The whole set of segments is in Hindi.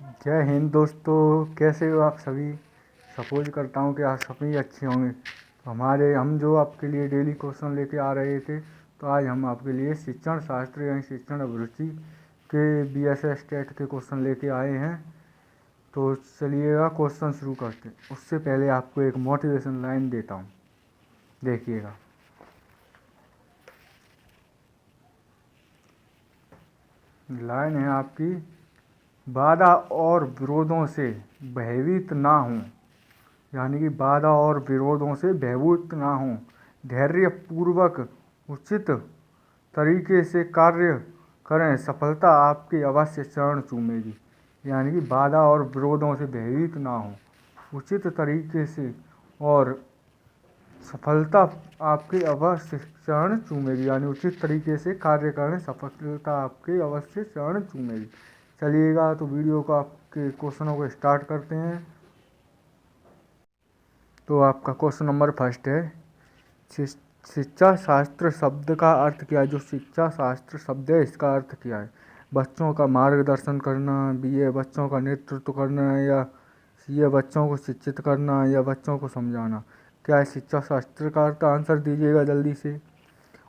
जय हिंद दोस्तों, कैसे हो आप सभी। सपोज करता हूँ कि आप सभी अच्छे होंगे। तो हम जो आपके लिए डेली क्वेश्चन लेके आ रहे थे, तो आज हम आपके लिए शिक्षण शास्त्र यानी शिक्षण अभिरुचि के BSS टेट के क्वेश्चन लेके आए हैं। तो चलिएगा क्वेश्चन शुरू करते हैं। उससे पहले आपको एक मोटिवेशन लाइन देता हूँ, देखिएगा। लाइन है आपकी, बाधा और विरोधों से भयभीत ना हों, यानी कि बाधा और विरोधों से भयभीत ना हों, धैर्यपूर्वक उचित तरीके से कार्य करें, सफलता आपके अवश्य चरण चूमेगी। यानी कि बाधा और विरोधों से भयभीत ना हों, उचित तरीके से, और सफलता आपके अवश्य चरण चूमेगी। यानी उचित तरीके से कार्य करें, सफलता आपके अवश्य चरण चूमेगी। चलिएगा, तो वीडियो को आपके क्वेश्चनों को स्टार्ट करते हैं। तो आपका क्वेश्चन नंबर फर्स्ट है, शिक्षा शास्त्र शब्द का अर्थ क्या है। जो शिक्षा शास्त्र शब्द है, इसका अर्थ क्या है। बच्चों का मार्गदर्शन करना, B बच्चों का नेतृत्व करना, या C बच्चों को शिक्षित करना, या बच्चों को समझाना। क्या है शिक्षा शास्त्र का अर्थ, आंसर दीजिएगा जल्दी से।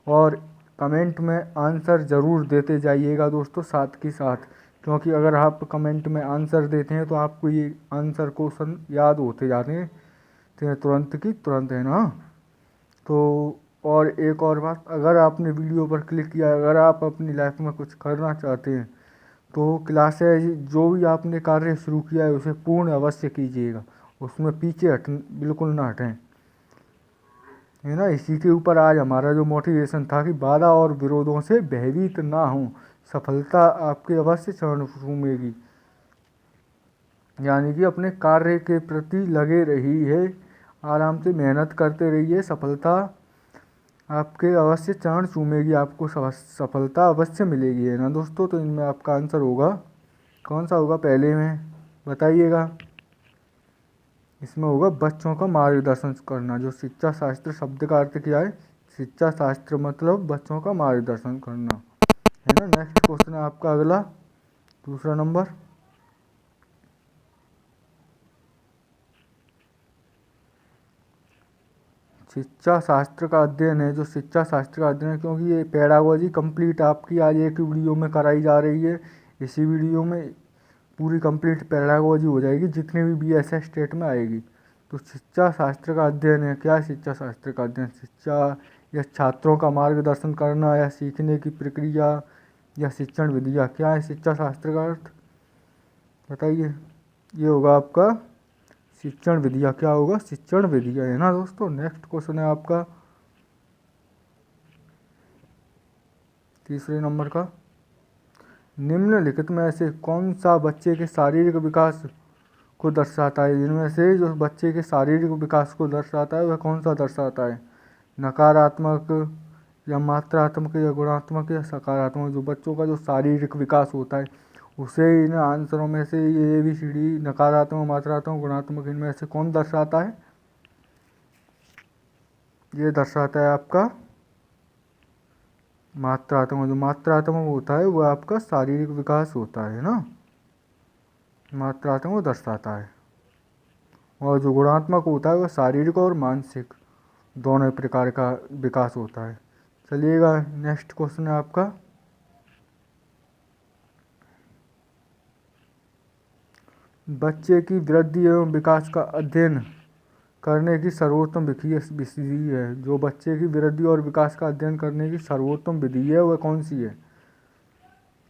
और कमेंट में आंसर ज़रूर देते जाइएगा दोस्तों, साथ के साथ, क्योंकि अगर आप कमेंट में आंसर देते हैं तो आपको ये आंसर क्वेश्चन याद होते जाते हैं तुरंत की तुरंत, है ना। तो और एक और बात, अगर आपने वीडियो पर क्लिक किया, अगर आप अपनी लाइफ में कुछ करना चाहते हैं, तो क्लासेज जो भी आपने कार्य शुरू किया है उसे पूर्ण अवश्य कीजिएगा, उसमें पीछे बिल्कुल ना हटें, है ना। इसी के ऊपर आज हमारा जो मोटिवेशन था कि बाधा और विरोधों से भयभीत ना हो, सफलता आपके अवश्य चरण चूमेगी। यानी कि अपने कार्य के प्रति लगे रहिए, आराम से मेहनत करते रहिए, सफलता आपके अवश्य चरण चूमेगी, आपको सफलता अवश्य मिलेगी, है ना दोस्तों। तो इनमें आपका आंसर होगा, कौन सा होगा पहले में बताइएगा। इसमें होगा बच्चों का मार्गदर्शन करना। जो शिक्षा शास्त्र शब्द का अर्थ क्या है, शिक्षा शास्त्र मतलब बच्चों का मार्गदर्शन करना, है ना। नेक्स्ट क्वेश्चन है आपका अगला, दूसरा नंबर। शिक्षा शास्त्र का अध्ययन है, जो शिक्षा शास्त्र का अध्ययन है, क्योंकि ये पेडागोजी कंप्लीट आपकी आज एक वीडियो में कराई जा रही है। इसी वीडियो में पूरी कंप्लीट पेडागोजी हो जाएगी, जितने भी BSS स्टेट में आएगी। तो शिक्षा शास्त्र का अध्ययन है, क्या है शिक्षा शास्त्र का अध्ययन। शिक्षा या छात्रों का मार्गदर्शन करना, या सीखने की प्रक्रिया, या शिक्षण विधिया। क्या है शिक्षा शास्त्र का अर्थ बताइए। ये होगा आपका शिक्षण विधिया। क्या होगा, शिक्षण विधिया, है ना दोस्तों। नेक्स्ट क्वेश्चन है आपका तीसरे नंबर का, निम्नलिखित में से कौन सा बच्चे के शारीरिक विकास को दर्शाता है। इनमें से जो बच्चे के शारीरिक विकास को दर्शाता है वह कौन सा दर्शाता है। नकारात्मक, या मात्रात्मक, या गुणात्मक, या सकारात्मक। जो बच्चों का जो शारीरिक विकास होता है उसे इन आंसरों में से ये ABCD, नकारात्मक, मात्रात्मक, गुणात्मक, इनमें से कौन दर्शाता है। ये दर्शाता है आपका मात्रात्मक। जो मात्रात्मक होता है वह आपका शारीरिक विकास होता है ना, मात्रात्मक दर्शाता है। और जो गुणात्मक होता है वह शारीरिक और मानसिक दोनों प्रकार का विकास होता है। चलिएगा, नेक्स्ट क्वेश्चन है आपका, बच्चे की वृद्धि एवं विकास का अध्ययन करने की सर्वोत्तम विधि है। जो बच्चे की वृद्धि और विकास का अध्ययन करने की सर्वोत्तम विधि है वह कौन सी है।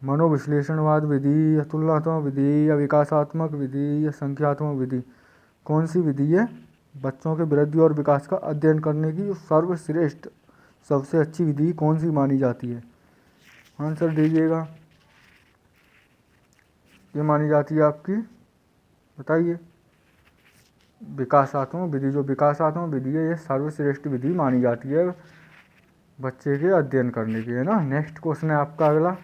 मनोविश्लेषणवाद विधि, या तुलनात्मक विधि, या विकासात्मक विधि, या संख्यात्मक विधि। कौन सी विधि है बच्चों के वृद्धि और विकास का अध्ययन करने की सर्वश्रेष्ठ, सबसे अच्छी विधि कौन सी मानी जाती है। आंसर दीजिएगा। ये मानी जाती है आपकी, बताइए, विकासात्मक विधि। जो विकासात्मक विधि है ये सर्वश्रेष्ठ विधि मानी जाती है बच्चे के अध्ययन करने की, है ना। नेक्स्ट क्वेश्चन है आपका अगला,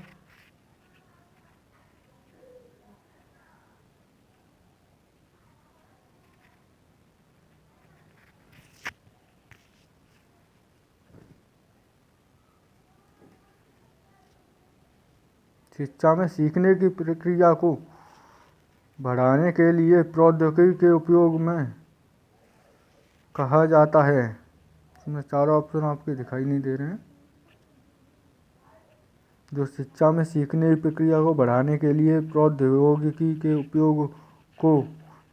शिक्षा में सीखने की प्रक्रिया को बढ़ाने के लिए प्रौद्योगिकी के उपयोग में कहा जाता है। इसमें चारों ऑप्शन आपके दिखाई नहीं दे रहे हैं। जो शिक्षा में सीखने की प्रक्रिया को बढ़ाने के लिए प्रौद्योगिकी के उपयोग को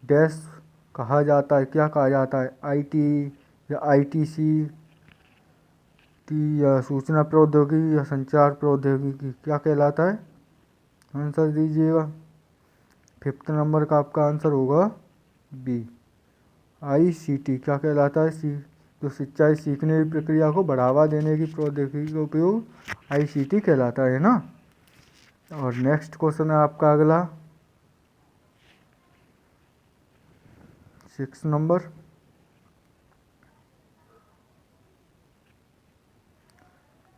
डैश कहा जाता है, क्या कहा जाता है, आईटी या आईटीसी टी या सूचना प्रौद्योगिकी या संचार प्रौद्योगिकी, क्या कहलाता है? आंसर दीजिएगा। 5th नंबर का आपका आंसर होगा बी, आईसीटी। क्या कहलाता है? जो शिक्षा की सीखने की प्रक्रिया को बढ़ावा देने की प्रौद्योगिकी का उपयोग आईसीटी कहलाता है ना। और नेक्स्ट क्वेश्चन है आपका अगला 6 नंबर।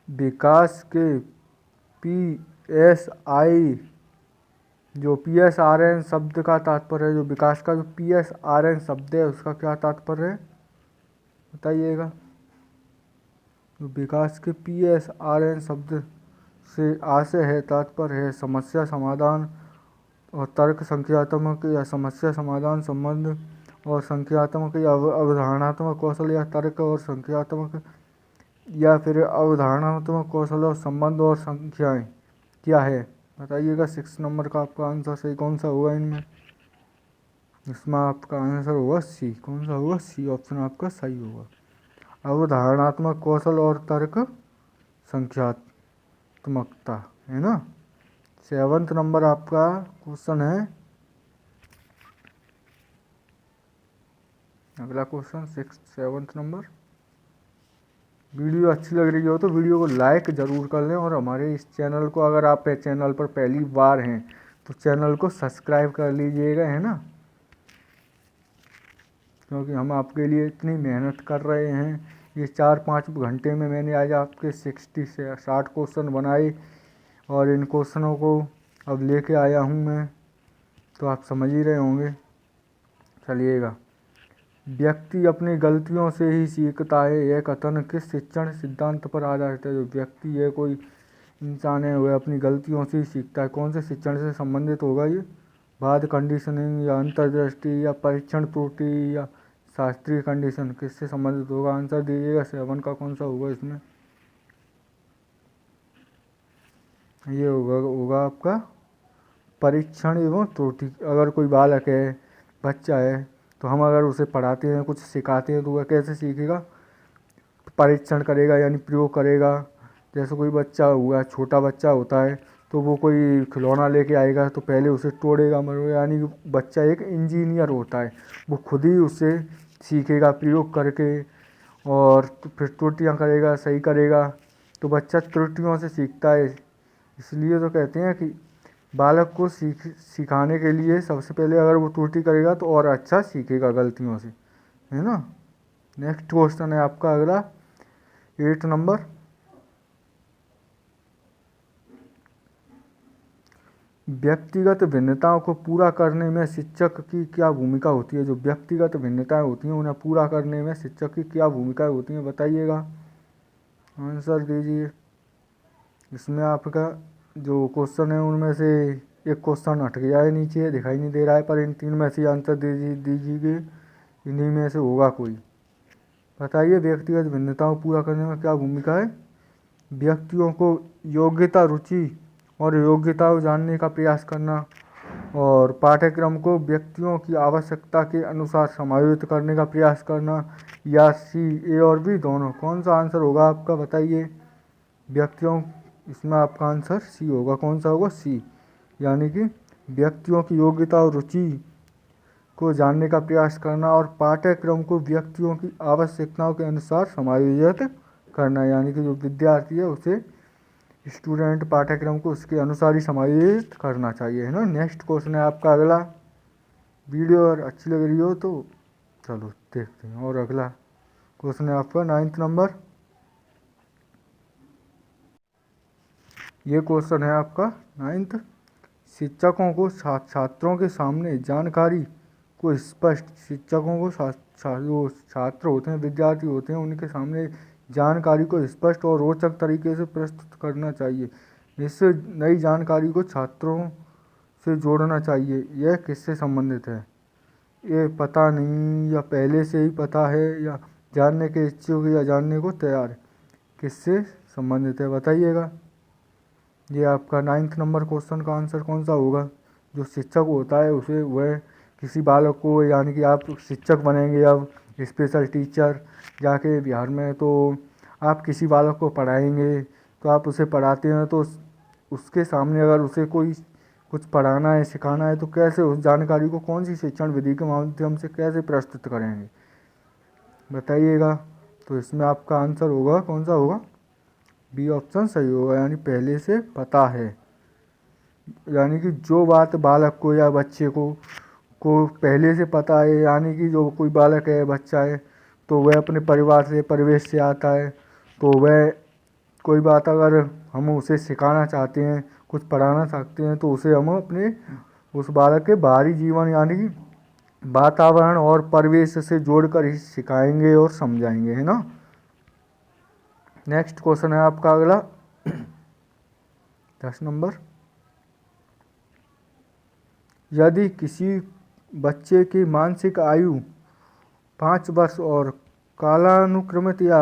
विकास के PSI, जो PSRN शब्द का तात्पर्य है, जो विकास का जो PSRN शब्द है उसका क्या तात्पर्य है बताइएगा। जो विकास के PSRN शब्द से आशय है, तात्पर्य है समस्या समाधान और तर्क संख्यात्मक या समस्या समाधान संबंध और संख्यात्मक या अवधारणात्मक कौशल या तर्क और संख्यात्मक या फिर अवधारणात्मक कौशल और संबंध और संख्याएं क्या है बताइएगा। 6 नंबर का आपका आंसर सही कौन सा होगा इनमें? इसमें आपका आंसर होगा सी। कौन सा होगा? सी ऑप्शन आपका सही होगा। अवधारणात्मक कौशल और तर्क संख्यात्मकता है ना। 7th नंबर आपका क्वेश्चन है, अगला क्वेश्चन 7th नंबर। वीडियो अच्छी लग रही हो तो वीडियो को लाइक ज़रूर कर लें और हमारे इस चैनल को, अगर आप चैनल पर पहली बार हैं तो चैनल को सब्सक्राइब कर लीजिएगा, है ना, क्योंकि हम आपके लिए इतनी मेहनत कर रहे हैं। ये 4-5 घंटे में मैंने आज आपके 60 से 60 क्वेश्चन बनाए और इन क्वेश्चनों को अब लेके आया हूँ मैं, तो आप समझ ही रहे होंगे। चलिएगा, व्यक्ति अपनी गलतियों से ही सीखता है, यह कथन किस शिक्षण सिद्धांत पर आधारित है? जो व्यक्ति है, कोई इंसान है, वह अपनी गलतियों से ही सीखता है। कौन से शिक्षण से संबंधित होगा ये? बाध कंडीशनिंग या अंतर्दृष्टि या परीक्षण त्रुटि या शास्त्रीय कंडीशन, किससे संबंधित होगा? आंसर दीजिएगा। 7 का कौन सा होगा इसमें? ये होगा आपका परीक्षण एवं त्रुटि। अगर कोई बालक है, बच्चा है, तो हम अगर उसे पढ़ाते हैं, कुछ सिखाते हैं, तो वह कैसे सीखेगा? परीक्षण करेगा, यानी प्रयोग करेगा। जैसे कोई बच्चा हुआ, छोटा बच्चा होता है, तो वो कोई खिलौना लेके आएगा तो पहले उसे तोड़ेगा मरोड़ेगा, यानी बच्चा एक इंजीनियर होता है। वो खुद ही उससे सीखेगा प्रयोग करके और फिर त्रुटियाँ करेगा, सही करेगा। तो बच्चा त्रुटियों से सीखता है। इसलिए तो कहते हैं कि बालक को सिखाने के लिए सबसे पहले अगर वो त्रुटि करेगा तो और अच्छा सीखेगा गलतियों से, है ना। नेक्स्ट क्वेश्चन है आपका अगला 8 नंबर। व्यक्तिगत भिन्नताओं को पूरा करने में शिक्षक की क्या भूमिका होती है? जो व्यक्तिगत भिन्नताएं होती हैं उन्हें पूरा करने में शिक्षक की क्या भूमिका होती है बताइएगा। आंसर दीजिए। इसमें आपका जो क्वेश्चन है उनमें से एक क्वेश्चन हट गया है, नीचे दिखाई नहीं दे रहा है, पर इन 3 में से आंसर दीजिए। इन्हीं में से होगा कोई, बताइए। व्यक्तिगत भिन्नताओं पूरा करने में क्या भूमिका है? व्यक्तियों को योग्यता, रुचि और योग्यताओं जानने का प्रयास करना और पाठ्यक्रम को व्यक्तियों की आवश्यकता के अनुसार समायोजित करने का प्रयास करना, या सी, ए और बी दोनों? कौन सा आंसर होगा आपका बताइए। व्यक्तियों, इसमें आपका आंसर सी होगा। कौन सा होगा? सी, यानी कि व्यक्तियों की योग्यता और रुचि को जानने का प्रयास करना और पाठ्यक्रम को व्यक्तियों की आवश्यकताओं के अनुसार समायोजित करना, यानी कि जो विद्यार्थी है उसे, स्टूडेंट, पाठ्यक्रम को उसके अनुसार ही समायोजित करना चाहिए, है ना। नेक्स्ट क्वेश्चन है आपका अगला। वीडियो अगर अच्छी लग रही हो तो चलो देखते हैं। और अगला क्वेश्चन है आपका 9th नंबर। ये क्वेश्चन है आपका 9th। शिक्षकों को छात्रों के सामने जानकारी को स्पष्ट, शिक्षकों को जो छात्र होते हैं, विद्यार्थी होते हैं, उनके सामने जानकारी को स्पष्ट और रोचक तरीके से प्रस्तुत करना चाहिए। इससे नई जानकारी को छात्रों से जोड़ना चाहिए, यह किससे संबंधित है? ये पता नहीं, या पहले से ही पता है, या जानने के इच्छुक, या जानने को तैयार है। किससे संबंधित है बताइएगा। ये आपका 9th नंबर क्वेश्चन का आंसर कौन सा होगा? जो शिक्षक होता है उसे वह किसी बालक को, यानी कि आप शिक्षक बनेंगे अब, स्पेशल टीचर जाके बिहार में, तो आप किसी बालक को पढ़ाएंगे, तो आप उसे पढ़ाते हैं तो उसके सामने अगर उसे कोई कुछ पढ़ाना है, सिखाना है, तो कैसे उस जानकारी को कौन सी शिक्षण विधि के माध्यम से कैसे प्रस्तुत करेंगे बताइएगा। तो इसमें आपका आंसर होगा कौन सा होगा? बी ऑप्शन सही होगा, यानी पहले से पता है। यानी कि जो बात बालक को या बच्चे को पहले से पता है, यानी कि जो कोई बालक है, बच्चा है, तो वह अपने परिवार से, परिवेश से आता है, तो वह कोई बात अगर हम उसे सिखाना चाहते हैं, कुछ पढ़ाना चाहते हैं, तो उसे हम अपने उस बालक के बाहरी जीवन, यानी कि वातावरण और परिवेश से जोड़कर ही सिखाएंगे और समझाएंगे, है ना। नेक्स्ट क्वेश्चन है आपका अगला 10 नंबर। यदि किसी बच्चे की मानसिक आयु 5 वर्ष और कालानुक्रमित या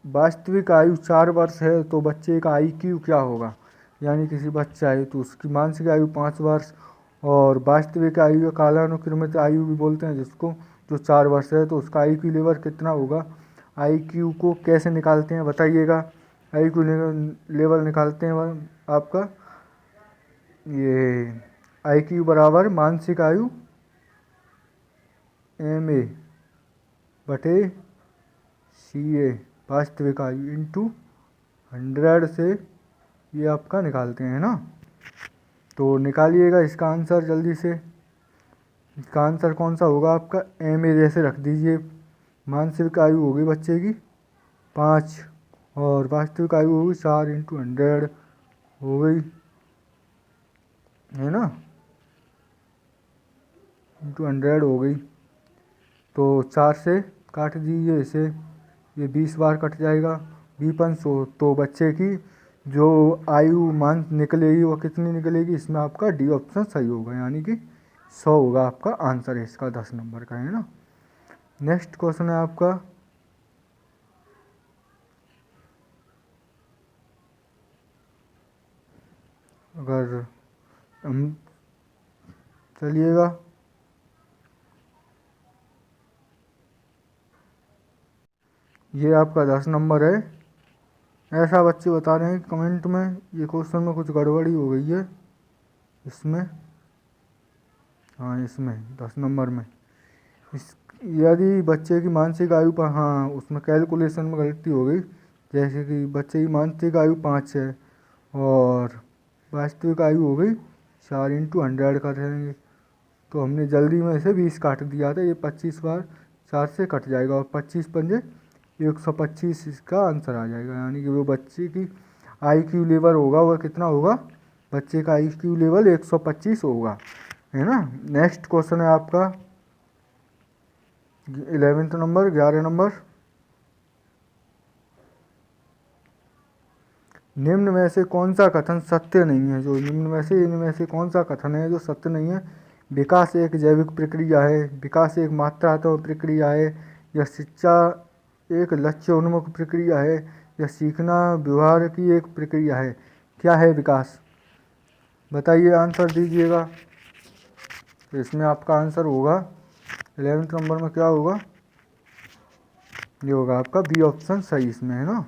वास्तविक आयु 4 वर्ष है, तो बच्चे का IQ क्या होगा? यानी किसी बच्चा है तो उसकी मानसिक आयु 5 वर्ष और वास्तविक आयु या कालानुक्रमित आयु भी बोलते हैं जिसको, जो 4 वर्ष है, तो उसका IQ लेवल कितना होगा? IQ को कैसे निकालते हैं बताइएगा। IQ लेवल निकालते हैं आपका, ये IQ बराबर मानसिक आयु MA बटे CA वास्तविक आयु इंटू 100 से ये आपका निकालते हैं ना। तो निकालिएगा इसका आंसर जल्दी से। इसका आंसर कौन सा होगा आपका? MA जैसे रख दीजिए। मानसिक आयु होगी बच्चे की 5 और वास्तविक आयु होगी 4 इंटू 100 हो गई, है ना, इंटू 100 हो गई। तो 4 से काट दीजिए इसे, ये 20 बार कट जाएगा, 20 तो बच्चे की जो आयु मान निकलेगी वो कितनी निकलेगी? इसमें आपका डी ऑप्शन सही होगा, यानी कि 100 होगा आपका आंसर है इसका 10 नंबर का, है ना। नेक्स्ट क्वेश्चन है आपका अगर हम चलिएगा, ये आपका 10 नंबर है। ऐसा बच्चे बता रहे हैं कमेंट में ये क्वेश्चन में कुछ गड़बड़ी हो गई है इसमें, हाँ इसमें 10 नंबर में इस यदि बच्चे की मानसिक आयु पर, हाँ उसमें कैलकुलेशन में गलती हो गई। जैसे कि बच्चे की मानसिक आयु 5 है और वास्तविक आयु हो गई 4 इंटू 100 कर देंगे, तो हमने जल्दी में इसे 20 काट दिया था। ये 25 बार 4 से कट जाएगा और 25 पंजे 125 इसका आंसर आ जाएगा, यानी कि वो बच्चे की IQ लेवल होगा वह कितना होगा? बच्चे का IQ लेवल 125 होगा, है ना। नेक्स्ट क्वेश्चन है आपका 11th नंबर, 11 नंबर। निम्न में से कौन सा कथन सत्य नहीं है? जो निम्न में से इनमें से कौन सा कथन है जो सत्य नहीं है? विकास एक जैविक प्रक्रिया है, विकास एक मात्रात्मक प्रक्रिया है, या शिक्षा एक लक्ष्य उन्मुख प्रक्रिया है, या सीखना व्यवहार की एक प्रक्रिया है। क्या है विकास? बताइए, आंसर दीजिएगा। तो इसमें आपका आंसर होगा 11th नंबर में क्या होगा? ये होगा आपका बी ऑप्शन सही इसमें, है ना।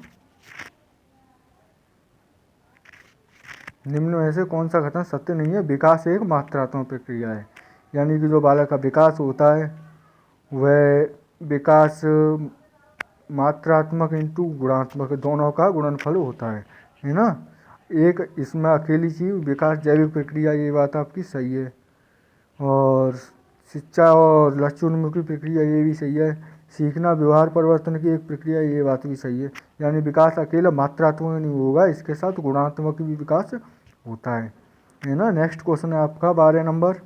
निम्न में से कौन सा कथन सत्य नहीं है? विकास एक मात्रात्मक प्रक्रिया है, यानी कि जो बालक का विकास होता है वह विकास मात्रात्मक इंटू गुणात्मक दोनों का गुणनफल होता है ना। एक इसमें अकेली चीज़ विकास जैविक प्रक्रिया, ये बात आपकी सही है। और शिक्षा और लक्ष्य उन्मुखी प्रक्रिया, ये भी सही है। सीखना व्यवहार परिवर्तन की एक प्रक्रिया, ये बात भी सही है। यानी विकास अकेला मात्रात्मक नहीं होगा, इसके साथ गुणात्मक भी विकास होता है ना। नेक्स्ट क्वेश्चन है आपका 12 नंबर।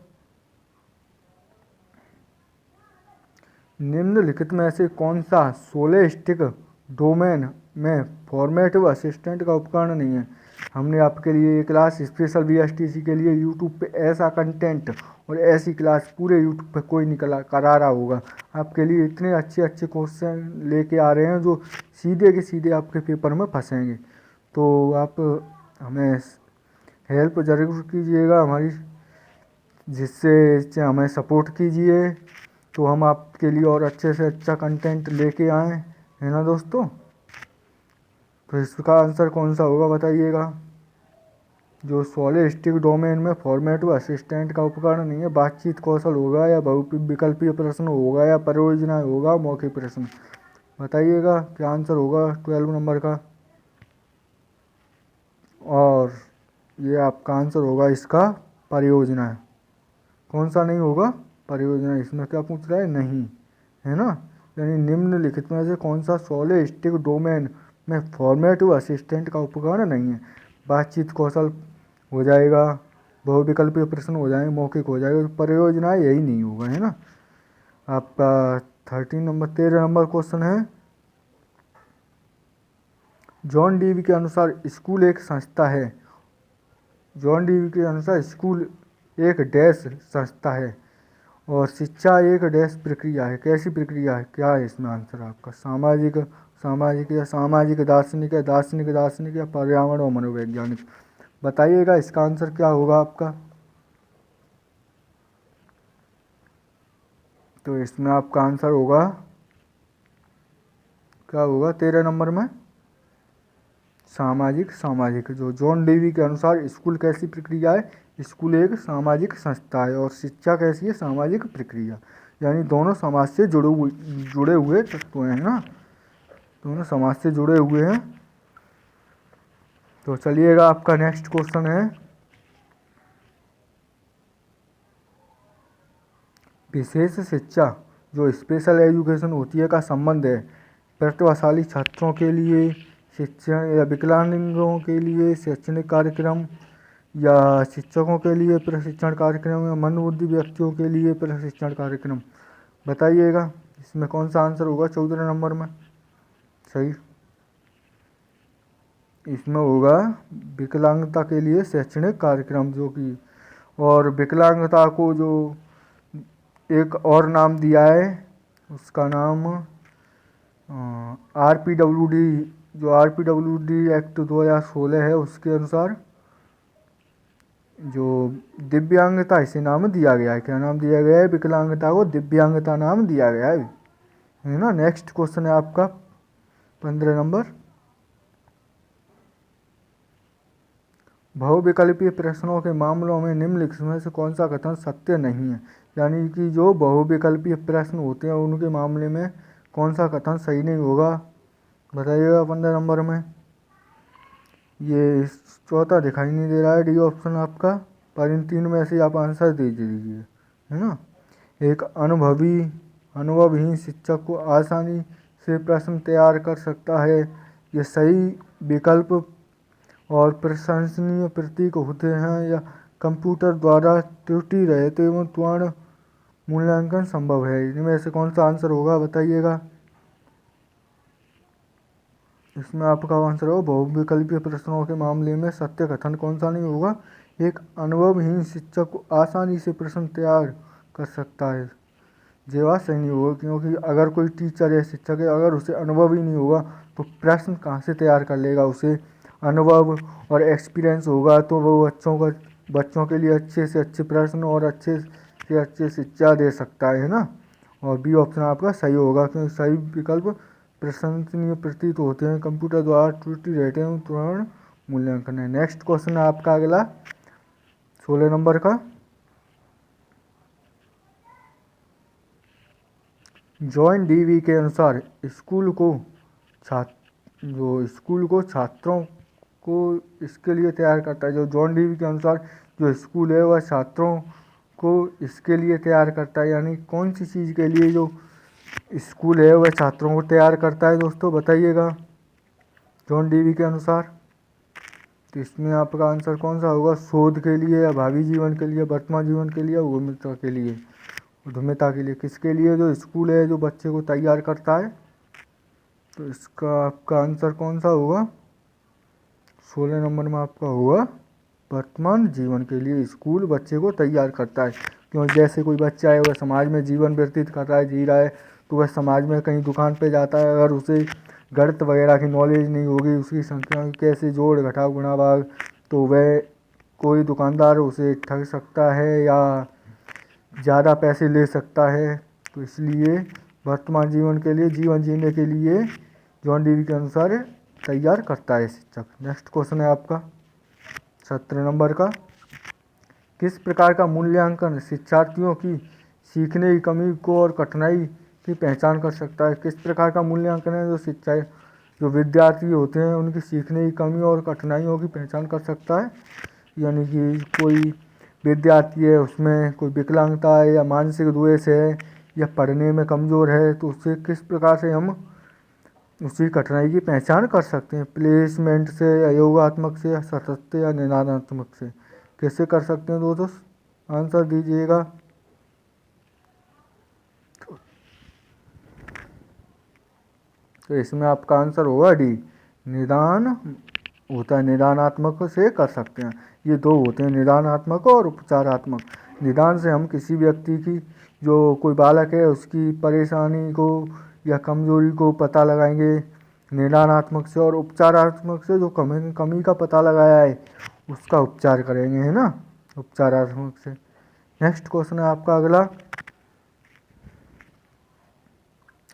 निम्नलिखित में से कौन सा सोलेस्टिक डोमेन में फॉर्मेटिव असिस्टेंट का उपकरण नहीं है? हमने आपके लिए ये क्लास स्पेशल BSTC के लिए यूट्यूब पे ऐसा कंटेंट और ऐसी क्लास पूरे यूट्यूब पे कोई निकला करा रहा होगा। आपके लिए इतने अच्छे अच्छे क्वेश्चन लेके आ रहे हैं जो सीधे के सीधे आपके पेपर में फंसेंगे। तो आप हमें हेल्प ज़रूर कीजिएगा हमारी, जिससे हमें सपोर्ट कीजिए तो हम आपके लिए और अच्छे से अच्छा कंटेंट लेके आएँ, है ना दोस्तों। तो इसका आंसर कौन सा होगा बताइएगा। जो सॉलिस्टिक डोमेन में फॉर्मेटिव असिस्टेंट का उपकरण नहीं है, बातचीत कौशल होगा या बहुविकल्पीय प्रश्न होगा या परियोजना होगा मौखिक प्रश्न, बताइएगा क्या आंसर होगा 12 नंबर का। और ये आपका आंसर होगा इसका परियोजना है। कौन सा नहीं होगा, परियोजना। इसमें क्या पूछ रहा है, नहीं, है ना। यानी निम्नलिखित में से कौन सा सॉलिस्टिक डोमेन में फॉर्मेटिव असिस्टेंट का उपकरण नहीं है। बातचीत कौशल हो जाएगा, बहुविकल्पीय प्रश्न हो जाएंगे, मौखिक हो जाएगा, तो परियोजना यही नहीं होगा, है ना। आपका 13 नंबर क्वेश्चन है। जॉन डीवी के अनुसार स्कूल एक संस्था है। जॉन डीवी के अनुसार स्कूल एक डैश संस्था है और शिक्षा एक डैश प्रक्रिया है। कैसी प्रक्रिया है, क्या है इसमें आंसर आपका। सामाजिक सामाजिक या सामाजिक दार्शनिक या दार्शनिक दार्शनिक या पर्यावरण और मनोवैज्ञानिक, बताइएगा इसका आंसर क्या होगा आपका। तो इसमें आपका आंसर होगा, क्या होगा 13 नंबर में, सामाजिक सामाजिक। जो जॉन डीवी के अनुसार स्कूल कैसी प्रक्रिया है, स्कूल एक सामाजिक संस्था है और शिक्षा कैसी है, सामाजिक प्रक्रिया। यानी दोनों समाज से जुड़े हुए तत्व हैं ना, दोनों समाज से जुड़े हुए हैं। तो चलिएगा आपका नेक्स्ट क्वेश्चन है। विशेष शिक्षा जो स्पेशल एजुकेशन होती है का संबंध है प्रतिभाशाली छात्रों के लिए शिक्षण या विकलांगों के लिए शैक्षणिक कार्यक्रम या शिक्षकों के लिए प्रशिक्षण कार्यक्रम या मंदबुद्धि व्यक्तियों के लिए प्रशिक्षण कार्यक्रम, बताइएगा इसमें कौन सा आंसर होगा 14 नंबर में। सही, इसमें होगा विकलांगता के लिए शैक्षणिक कार्यक्रम, जो कि और विकलांगता को जो एक और नाम दिया है उसका नाम RPWD, जो RPWD एक्ट 2016 है उसके अनुसार जो दिव्यांगता इसे नाम दिया गया है। क्या नाम दिया गया है, विकलांगता को दिव्यांगता नाम दिया गया है ना। नेक्स्ट क्वेश्चन है आपका 15 नंबर। बहुविकल्पीय प्रश्नों के मामलों में निम्नलिखित में से कौन सा कथन सत्य नहीं है। यानी कि जो बहुविकल्पीय प्रश्न होते हैं उनके मामले में कौन सा कथन सही नहीं होगा, बताइएगा 15 नंबर में। ये चौथा दिखाई नहीं दे रहा है डी ऑप्शन आपका, पर इन तीन में से आप आंसर दे दीजिए, है ना। एक अनुभवहीन शिक्षक को आसानी से प्रश्न तैयार कर सकता है, ये सही विकल्प और प्रशंसनीय प्रतीक होते हैं, या कंप्यूटर द्वारा त्रुटि रहते एवं त्वरण मूल्यांकन संभव है। इनमें से कौन सा आंसर होगा बताइएगा। इसमें आपका आंसर होगा बहुविकल्पीय प्रश्नों के मामले में सत्य कथन कौन सा नहीं होगा, एक अनुभवहीन शिक्षक को आसानी से प्रश्न तैयार कर सकता है, ये बात सही नहीं होगा। क्योंकि अगर कोई टीचर या शिक्षक है अगर उसे अनुभव ही नहीं होगा तो प्रश्न कहाँ से तैयार कर लेगा। उसे अनुभव और एक्सपीरियंस होगा तो वो बच्चों के लिए अच्छे से अच्छे प्रश्न और अच्छे से अच्छे शिक्षा दे सकता है ना। और बी ऑप्शन आपका सही होगा, क्योंकि सही विकल्प प्रशंसनीय प्रतीत होते हैं, कंप्यूटर द्वारा त्रुटि रहते हैं, त्वरण मूल्यांकन है। नेक्स्ट क्वेश्चन है आपका अगला 16 नंबर का। जॉन डीवी के अनुसार स्कूल को छात्रों को इसके लिए तैयार करता है। जो जॉन डीवी के अनुसार जो स्कूल है वह छात्रों को इसके लिए तैयार करता है। यानी कौन सी चीज़ के लिए जो स्कूल है वह छात्रों को तैयार करता है दोस्तों, बताइएगा जॉन डीवी के अनुसार। तो इसमें आपका आंसर कौन सा होगा, शोध के लिए या भावी जीवन के लिए, वर्तमान जीवन के लिए, उद्यमिता के लिए। उद्यमिता के लिए किसके लिए, जो स्कूल है जो बच्चे को तैयार करता है। तो इसका आपका आंसर कौन सा होगा 16 नंबर में आपका होगा वर्तमान जीवन के लिए स्कूल बच्चे को तैयार करता है। क्यों, जैसे कोई बच्चा है वह समाज में जीवन व्यतीत कर रहा है, जी रहा है, तो वह समाज में कहीं दुकान पे जाता है, अगर उसे गणित वगैरह की नॉलेज नहीं होगी, उसकी संख्या कैसे जोड़ घटाव गुणा भाग, तो वह कोई दुकानदार उसे ठग सकता है या ज़्यादा पैसे ले सकता है। तो इसलिए वर्तमान जीवन के लिए, जीवन जीने के लिए जॉन डीवी के अनुसार तैयार करता है शिक्षक। नेक्स्ट क्वेश्चन है आपका 17 नंबर का, किस प्रकार का मूल्यांकन शिक्षार्थियों की सीखने की कमी को और कठिनाई की पहचान कर सकता है? किस प्रकार का मूल्यांकन है जो विद्यार्थी होते हैं उनकी सीखने की कमी और कठिनाइयों की पहचान कर सकता है? यानी कि कोई विद्यार्थी है, उसमें कोई विकलांगता है या मानसिक द्वेष है या पढ़ने में कमज़ोर है, तो उससे किस प्रकार से हम उसकी कठिनाई की पहचान कर सकते हैं? प्लेसमेंट से या योगात्मक से या सतत या निदानात्मक से, कैसे कर सकते हैं दोस्तों? आंसर दीजिएगा। तो इसमें आपका आंसर होगा डी, निदान होता है, निदानात्मक से कर सकते हैं। ये दो होते हैं, निदानात्मक और उपचारात्मक। निदान से हम किसी व्यक्ति की, जो कोई बालक है उसकी परेशानी को या कमजोरी को पता लगाएंगे निदानात्मक से, और उपचारात्मक से जो कमी का पता लगाया है उसका उपचार करेंगे, है ना, उपचारात्मक से। नेक्स्ट क्वेश्चन है आपका अगला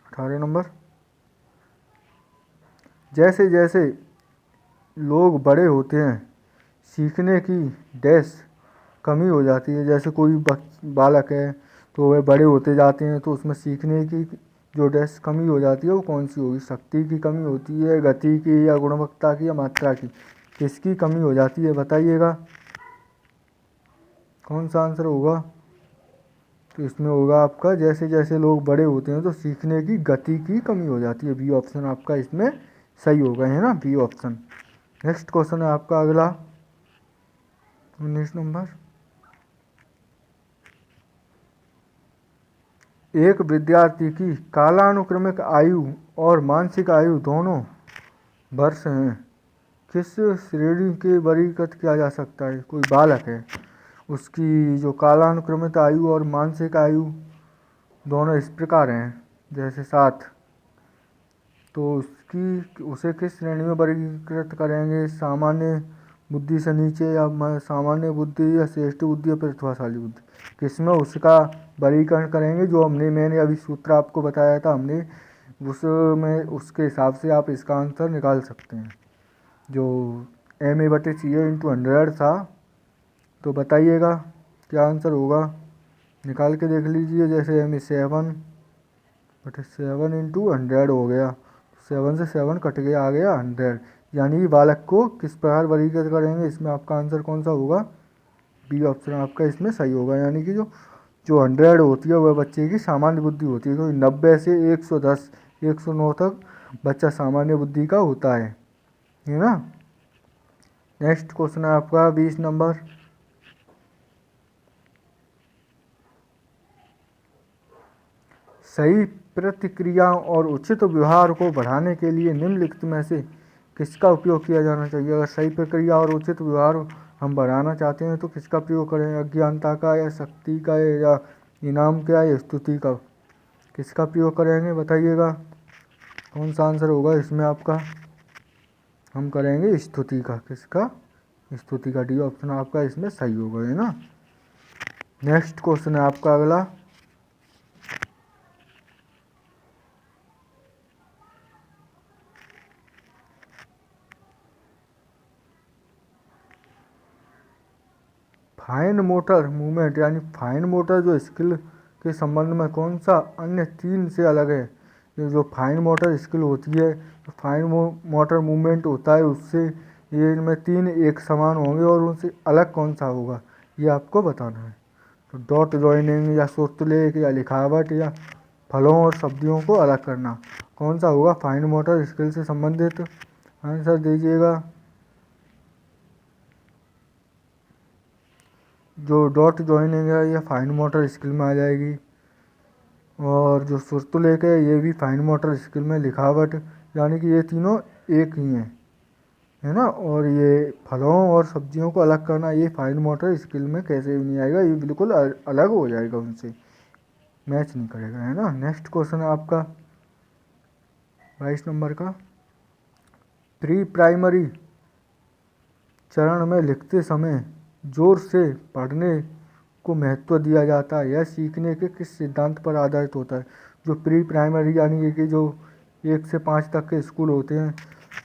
18 नंबर, जैसे जैसे लोग बड़े होते हैं सीखने की डैश कमी हो जाती है। जैसे कोई बालक है तो वह बड़े होते जाते हैं तो उसमें सीखने की जो डैश कमी हो जाती है वो कौन सी होगी? शक्ति की कमी होती है, गति की, या गुणवत्ता की, या मात्रा की? किसकी कमी हो जाती है बताइएगा, कौन सा आंसर होगा? तो इसमें होगा आपका जैसे जैसे लोग बड़े होते हैं तो सीखने की गति की कमी हो जाती है। बी ऑप्शन आपका इसमें सही होगा, है ना, बी ऑप्शन। नेक्स्ट क्वेश्चन है आपका अगला 19 नंबर, एक विद्यार्थी की कालानुक्रमिक आयु और मानसिक आयु दोनों वर्ष हैं, किस श्रेणी के वर्गीकृत किया जा सकता है? कोई बालक है, उसकी जो कालानुक्रमिक आयु और मानसिक आयु दोनों इस प्रकार हैं जैसे 7, तो उसे किस श्रेणी में वर्गीकृत करेंगे? सामान्य बुद्धि से नीचे, या सामान्य बुद्धि, या श्रेष्ठ बुद्धि, या प्रतिभाशाली बुद्धि? किसमें उसका वर्गीकरण करेंगे? जो मैंने अभी सूत्र आपको बताया था, हमने उसमें, उसके हिसाब से आप इसका आंसर निकाल सकते हैं। जो MA/CA/100 था, तो बताइएगा क्या आंसर होगा, निकाल के देख लीजिए। जैसे MA 7/7 हो गया, 7 से 7 कट गया, आ गया 100। यानी बालक को किस प्रकार वर्गीकृत करेंगे? इसमें आपका आंसर कौन सा होगा? बी ऑप्शन आपका इसमें सही होगा। यानी कि जो 100 होती है वह बच्चे की सामान्य बुद्धि होती है, क्योंकि 90 से 110 109 तक बच्चा सामान्य बुद्धि का होता है ना। नेक्स्ट क्वेश्चन है आपका 20 नंबर, सही प्रतिक्रिया और उचित व्यवहार को बढ़ाने के लिए निम्नलिखित में से किसका उपयोग किया जाना चाहिए? अगर सही प्रक्रिया और उचित व्यवहार हम बढ़ाना चाहते हैं तो किसका प्रयोग करें? अज्ञानता का, या शक्ति का, या इनाम का, या स्तुति का? किसका प्रयोग करेंगे बताइएगा, कौन सा आंसर होगा इसमें आपका? हम करेंगे स्तुति का। किसका? स्तुति का। डी ऑप्शन आपका इसमें सही होगा, है ना। नेक्स्ट क्वेश्चन है आपका अगला, फाइन मोटर मूवमेंट, यानी फाइन मोटर जो स्किल के संबंध में कौन सा अन्य 3 से अलग है? ये जो फाइन मोटर स्किल होती है, तो फाइन मोटर मूवमेंट होता है, उससे ये इनमें 3 एक समान होंगे, और उनसे अलग कौन सा होगा ये आपको बताना है। तो डॉट जॉइनिंग, या सुतलेख, या लिखावट, या फलों और सब्जियों को अलग करना, कौन सा होगा फाइन मोटर स्किल से संबंधित? आंसर दीजिएगा। जो डॉट जॉइनिंग है ये फाइन मोटर स्किल में आ जाएगी, और जो सुरतुलेख है ये भी फाइन मोटर स्किल में, लिखावट, यानी कि ये तीनों एक ही हैं। है ना। और ये फलों और सब्जियों को अलग करना, ये फाइन मोटर स्किल में कैसे भी नहीं आएगा, ये बिल्कुल अलग हो जाएगा, उनसे मैच नहीं करेगा, है ना। नेक्स्ट क्वेश्चन है आपका 22 नंबर का। प्री प्राइमरी चरण में लिखते समय जोर से पढ़ने को महत्व दिया जाता है, यह सीखने के किस सिद्धांत पर आधारित होता है। जो प्री प्राइमरी यानी कि जो 1 से 5 तक के स्कूल होते हैं,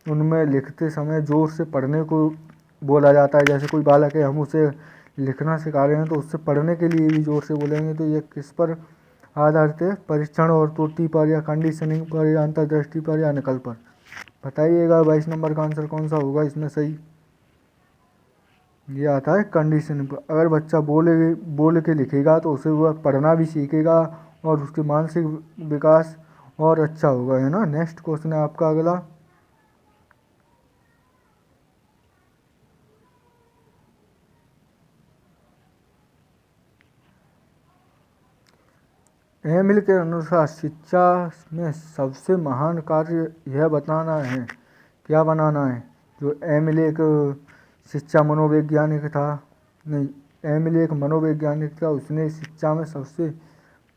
उनमें लिखते समय ज़ोर से पढ़ने को बोला जाता है। जैसे कोई बालक है, हम उसे लिखना सिखा रहे हैं तो उससे पढ़ने के लिए भी ज़ोर से बोलेंगे, तो ये किस पर आधारित है, परीक्षण और त्रुटि पर, या कंडीशनिंग पर, या अंतर्दृष्टि पर, या नकल पर। बताइएगा 22 नंबर का आंसर कौन सा होगा इसमें सही। ये आता है कंडीशनिंग पर। अगर बच्चा बोल के लिखेगा तो उसे वह पढ़ना भी सीखेगा और उसके मानसिक विकास और अच्छा होगा, है ना। नेक्स्ट क्वेश्चन है आपका अगला। एमिल के अनुसार शिक्षा में सबसे महान कार्य यह बताना है, क्या बनाना है। जो एमिल एक शिक्षा मनोवैज्ञानिक था, नहीं, एमिल एक मनोवैज्ञानिक था, उसने शिक्षा में सबसे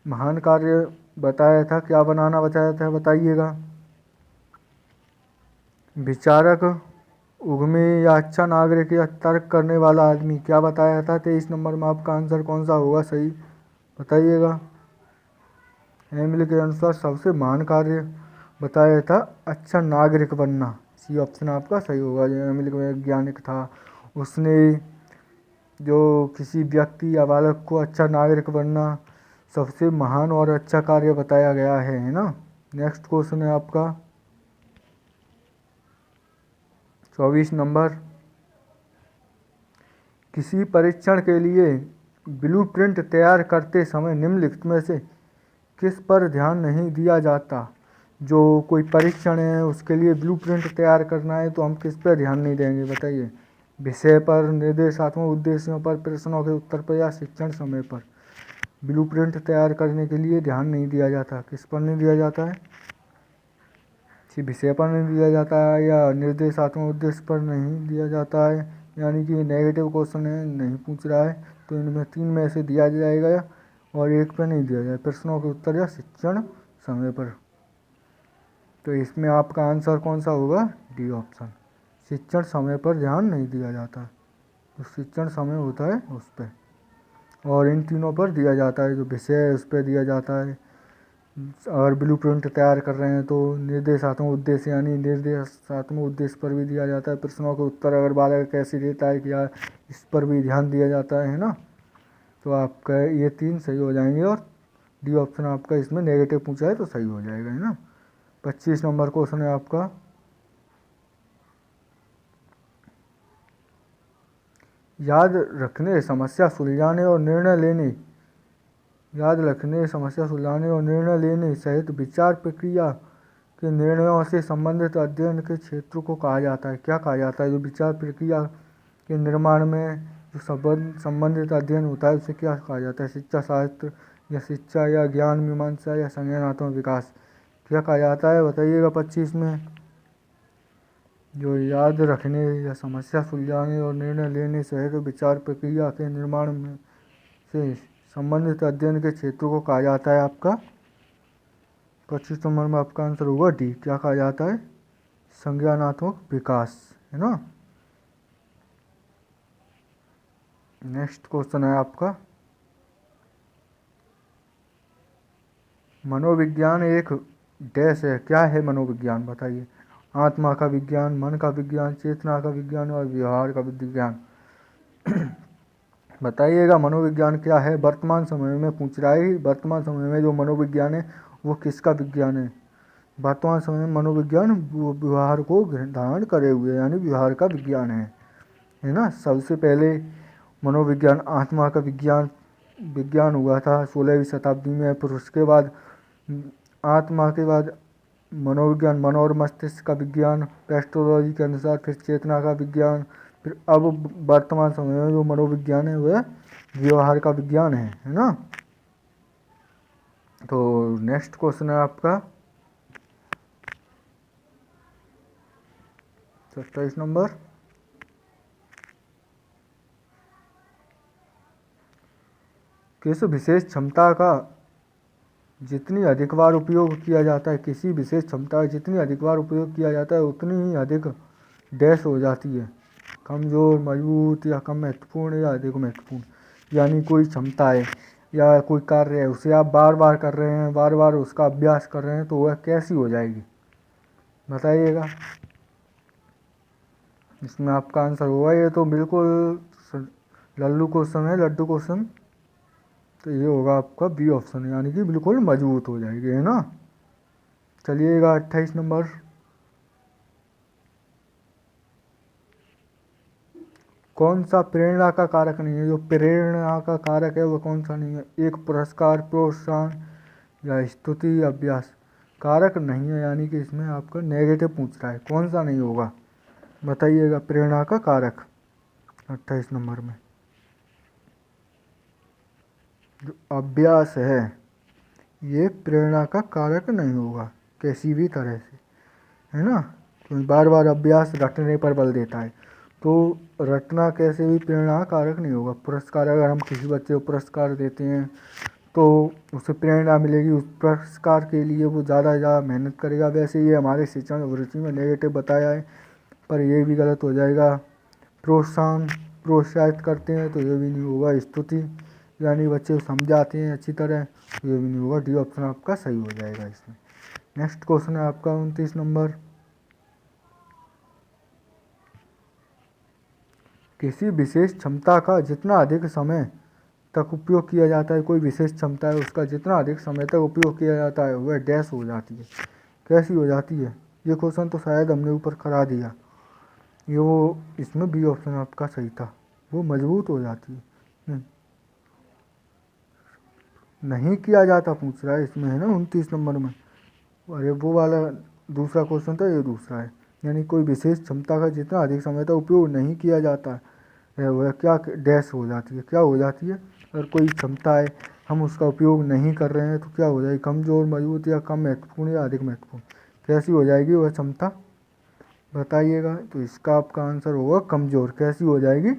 महान कार्य बताया था, क्या बनाना बताया था, बताइएगा। विचारक, उद्यमी, या अच्छा नागरिक, या तर्क करने वाला आदमी, क्या बताया था। 23 नंबर में आपका आंसर कौन सा होगा सही, बताइएगा। एमिल के अनुसार सबसे महान कार्य बताया था अच्छा नागरिक बनना, सी ऑप्शन आपका सही होगा। जो एमिल वैज्ञानिक था, उसने जो किसी व्यक्ति या बालक को अच्छा नागरिक बनना सबसे महान और अच्छा कार्य बताया गया है ना। नेक्स्ट क्वेश्चन है आपका 24 नंबर। किसी परीक्षण के लिए ब्लूप्रिंट तैयार करते समय निम्नलिखित में से किस पर ध्यान नहीं दिया जाता। जो कोई परीक्षण है उसके लिए ब्लूप्रिंट तैयार करना है तो हम किस पर ध्यान नहीं देंगे, बताइए। विषय पर, निर्देशात्मक उद्देश्यों पर, प्रश्नों के उत्तर पर, या शिक्षण समय पर। ब्लूप्रिंट तैयार करने के लिए ध्यान नहीं दिया जाता, किस पर नहीं दिया जाता है, किसी विषय पर नहीं दिया जाता है, या निर्देशात्मक उद्देश्य पर नहीं दिया जाता है। यानी कि नेगेटिव क्वेश्चन है, नहीं पूछ रहा है, तो इनमें 3 में से दिया जाएगा और एक पे नहीं दिया जाए, प्रश्नों के उत्तर या शिक्षण समय पर। तो इसमें आपका आंसर कौन सा होगा, डी ऑप्शन। शिक्षण समय पर ध्यान नहीं दिया जाता, तो शिक्षण समय होता है उस पर, और इन तीनों पर दिया जाता है। जो विषय है उस पर दिया जाता है। और ब्लूप्रिंट तैयार कर रहे हैं तो निर्देशात्मक उद्देश्य, यानी निर्देशात्मक उद्देश्य पर भी दिया जाता है। प्रश्नों के उत्तर अगर बालक कैसे देता है कि यार, इस पर भी ध्यान दिया जाता है ना। तो आपका ये 3 सही हो जाएंगे, और डी ऑप्शन आपका इसमें नेगेटिव पूछा है तो सही हो जाएगा, है ना। 25 नंबर क्वेश्चन है आपका। याद रखने, समस्या सुलझाने और निर्णय लेने, याद रखने, समस्या सुलझाने और निर्णय लेने सहित विचार प्रक्रिया के निर्णयों से संबंधित अध्ययन के क्षेत्र को कहा जाता है, क्या कहा जाता है। जो विचार प्रक्रिया के निर्माण में जो संबंधित अध्ययन होता है उसे क्या कहा जाता है। शिक्षा शास्त्र, या शिक्षा, या ज्ञान मीमांसा, या संज्ञानात्मक विकास, क्या कहा जाता है, बताइएगा। 25 में जो याद रखने या समस्या सुलझाने और निर्णय लेने सहित विचार प्रक्रिया के निर्माण में से संबंधित अध्ययन के क्षेत्र को कहा जाता है आपका 25 नंबर में आपका आंसर होगा डी, क्या कहा जाता है, संज्ञानात्मक विकास, है ना। नेक्स्ट क्वेश्चन है आपका। मनोविज्ञान एक डैश है, क्या है मनोविज्ञान, बताइए। आत्मा का विज्ञान, मन का विज्ञान, चेतना का विज्ञान, और व्यवहार का विज्ञान। बताइएगा मनोविज्ञान क्या है। वर्तमान समय में पूछ रहा है, वर्तमान समय में जो मनोविज्ञान है वो किसका विज्ञान है। वर्तमान समय में मनोविज्ञान व्यवहार को धारण करे हुए, यानी व्यवहार का विज्ञान है ना। सबसे पहले मनोविज्ञान आत्मा का विज्ञान हुआ था 16वीं शताब्दी में। फिर उसके बाद आत्मा के बाद मनोविज्ञान, मन और मस्तिष्क का विज्ञान पेस्ट्रोलॉजी के अनुसार, फिर चेतना का विज्ञान, फिर अब वर्तमान समय में जो मनोविज्ञान है वह व्यवहार का विज्ञान है ना। तो नेक्स्ट क्वेश्चन है आपका 27 नंबर, किस विशेष क्षमता का जितनी अधिक बार उपयोग किया जाता है, किसी विशेष क्षमता का जितनी अधिक बार उपयोग किया जाता है उतनी ही अधिक डैश हो जाती है, कमज़ोर, मजबूत या कम महत्वपूर्ण या अधिक महत्वपूर्ण। यानी कोई क्षमता है या कोई कार्य है, उसे आप बार बार कर रहे हैं, बार बार उसका अभ्यास कर रहे हैं, तो वह कैसी हो जाएगी बताइएगा। इसमें आपका आंसर होगा, ये तो बिल्कुल लल्लू क्वेश्चन है, लड्डू क्वेश्चन, तो ये होगा आपका बी ऑप्शन, यानी कि बिल्कुल मजबूत हो जाएगी, है ना। चलिएगा 28 नंबर, कौन सा प्रेरणा का कारक नहीं है। जो प्रेरणा का कारक है वो कौन सा नहीं है, एक पुरस्कार, प्रोत्साहन या स्तुति, अभ्यास। कारक नहीं है, यानी कि इसमें आपका नेगेटिव पूछ रहा है, कौन सा नहीं होगा बताइएगा प्रेरणा का कारक 28 नंबर में। जो अभ्यास है ये प्रेरणा का कारक नहीं होगा किसी भी तरह से, है ना, क्योंकि बार बार अभ्यास रटने पर बल देता है, तो रटना कैसे भी प्रेरणा कारक नहीं होगा। पुरस्कार, अगर हम किसी बच्चे को पुरस्कार देते हैं तो उसे प्रेरणा मिलेगी, उस पुरस्कार के लिए वो ज़्यादा से ज़्यादा मेहनत करेगा। वैसे ये हमारे शिक्षण रुचि में नेगेटिव बताया है, पर ये भी गलत हो जाएगा। प्रोत्साहन, प्रोत्साहित करते हैं तो ये भी नहीं होगा। स्तुति यानी बच्चे को समझाते हैं अच्छी तरह, ये भी नहीं होगा। डी ऑप्शन आपका सही हो जाएगा इसमें। नेक्स्ट क्वेश्चन है आपका 29 नंबर, किसी विशेष क्षमता का जितना अधिक समय तक उपयोग किया जाता है, कोई विशेष क्षमता है उसका जितना अधिक समय तक उपयोग किया जाता है वह डैश हो जाती है, कैसी हो जाती है। ये क्वेश्चन तो शायद हमने ऊपर करा दिया, ये वो इसमें बी ऑप्शन आपका सही था, वो मजबूत हो जाती है। नहीं किया जाता पूछ रहा है इसमें, है ना 29 नंबर में। अरे वो वाला दूसरा क्वेश्चन था, ये दूसरा है। यानी कोई विशेष क्षमता का जितना अधिक समय तक उपयोग नहीं किया जाता है वह क्या डैश हो जाती है, क्या हो जाती है। अगर कोई क्षमता है हम उसका उपयोग नहीं कर रहे हैं तो क्या हो जाएगी, कमज़ोर, मजबूत या कम महत्वपूर्ण या अधिक महत्वपूर्ण, कैसी हो जाएगी वह क्षमता बताइएगा। तो इसका आपका आंसर होगा कमज़ोर, कैसी हो जाएगी,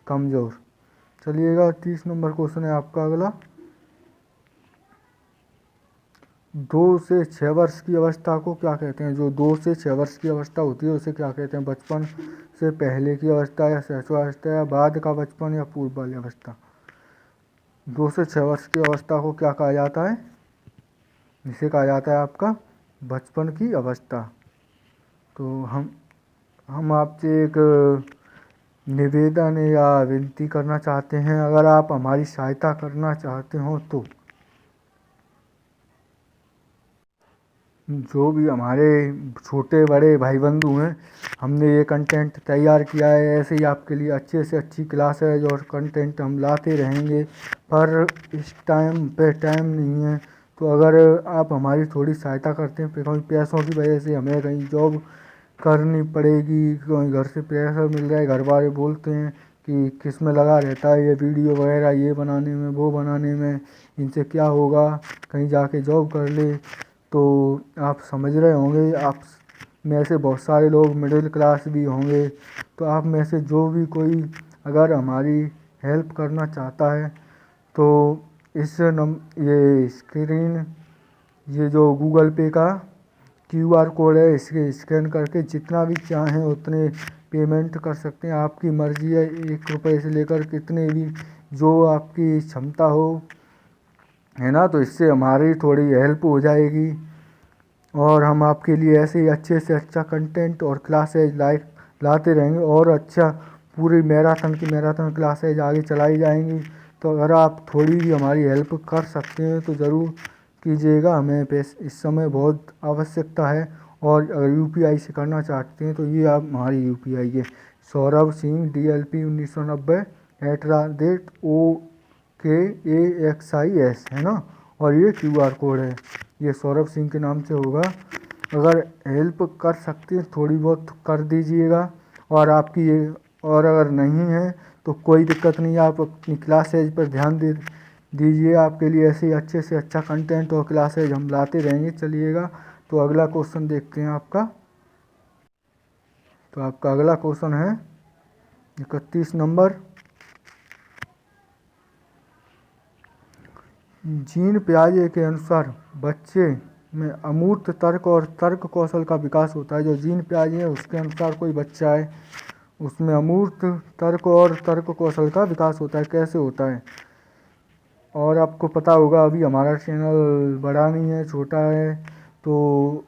कमज़ोर। चलिएगा 30 नंबर क्वेश्चन है आपका अगला, 2 से 6 वर्ष की अवस्था को क्या कहते हैं। जो 2 से 6 वर्ष की अवस्था होती है उसे क्या कहते हैं, बचपन से पहले की अवस्था या शैशवावस्था या बाद का बचपन या पूर्व बाल्य अवस्था। 2 से 6 वर्ष की अवस्था को क्या कहा जाता है, इसे कहा जाता है आपका बचपन की अवस्था। तो हम आपसे एक निवेदन या विनती करना चाहते हैं, अगर आप हमारी सहायता करना चाहते हो तो जो भी हमारे छोटे बड़े भाई बंधु हैं, हमने ये कंटेंट तैयार किया है, ऐसे ही आपके लिए अच्छे से अच्छी क्लासेज और कंटेंट हम लाते रहेंगे, पर इस टाइम पे टाइम नहीं है। तो अगर आप हमारी थोड़ी सहायता करते हैं, कहीं पैसों की वजह से हमें कहीं जॉब करनी पड़ेगी, कहीं घर से प्रेशर मिल रहा है, घर वाले बोलते हैं कि किस में लगा रहता है ये वीडियो वगैरह, ये बनाने में वो बनाने में, इनसे क्या होगा, कहीं जाके जॉब कर ले। तो आप समझ रहे होंगे, आप में से बहुत सारे लोग मिडिल क्लास भी होंगे, तो आप में से जो भी कोई अगर हमारी हेल्प करना चाहता है तो ये स्क्रीन, ये जो गूगल पे का QR कोड है, इसके स्कैन करके जितना भी चाहें उतने पेमेंट कर सकते हैं। आपकी मर्ज़ी है, 1 रुपये से लेकर कितने भी, जो आपकी क्षमता हो, है ना। तो इससे हमारी थोड़ी हेल्प हो जाएगी और हम आपके लिए ऐसे ही अच्छे से अच्छा कंटेंट और क्लासेज लाते रहेंगे, और अच्छा पूरी मैराथन क्लासेज आगे चलाई जाएंगी। तो अगर आप थोड़ी भी हमारी हेल्प कर सकते हैं तो ज़रूर कीजिएगा, हमें इस समय बहुत आवश्यकता है। और अगर UPI से करना चाहते हैं तो ये आप हमारी UPI है सौरभ सिंह DLP 1990@OKAXIS, है ना, और ये QR कोड है, ये सौरभ सिंह के नाम से होगा। अगर हेल्प कर सकते हैं थोड़ी बहुत कर दीजिएगा, और आपकी ये, और अगर नहीं है तो कोई दिक्कत नहीं है, आप अपनी क्लासेज पर ध्यान दीजिए। आपके लिए ऐसे ही अच्छे से अच्छा कंटेंट और क्लासेज हम लाते रहेंगे। चलिएगा तो अगला क्वेश्चन देखते हैं आपका, तो आपका अगला क्वेश्चन है 31 नंबर। जीन पियाजे के अनुसार बच्चे में अमूर्त तर्क और तर्क कौशल का विकास होता है। जो जीन पियाजे है उसके अनुसार कोई बच्चा है उसमें अमूर्त तर्क और तर्क कौशल का विकास होता है। कैसे होता है? और आपको पता होगा अभी हमारा चैनल बड़ा नहीं है, छोटा है, तो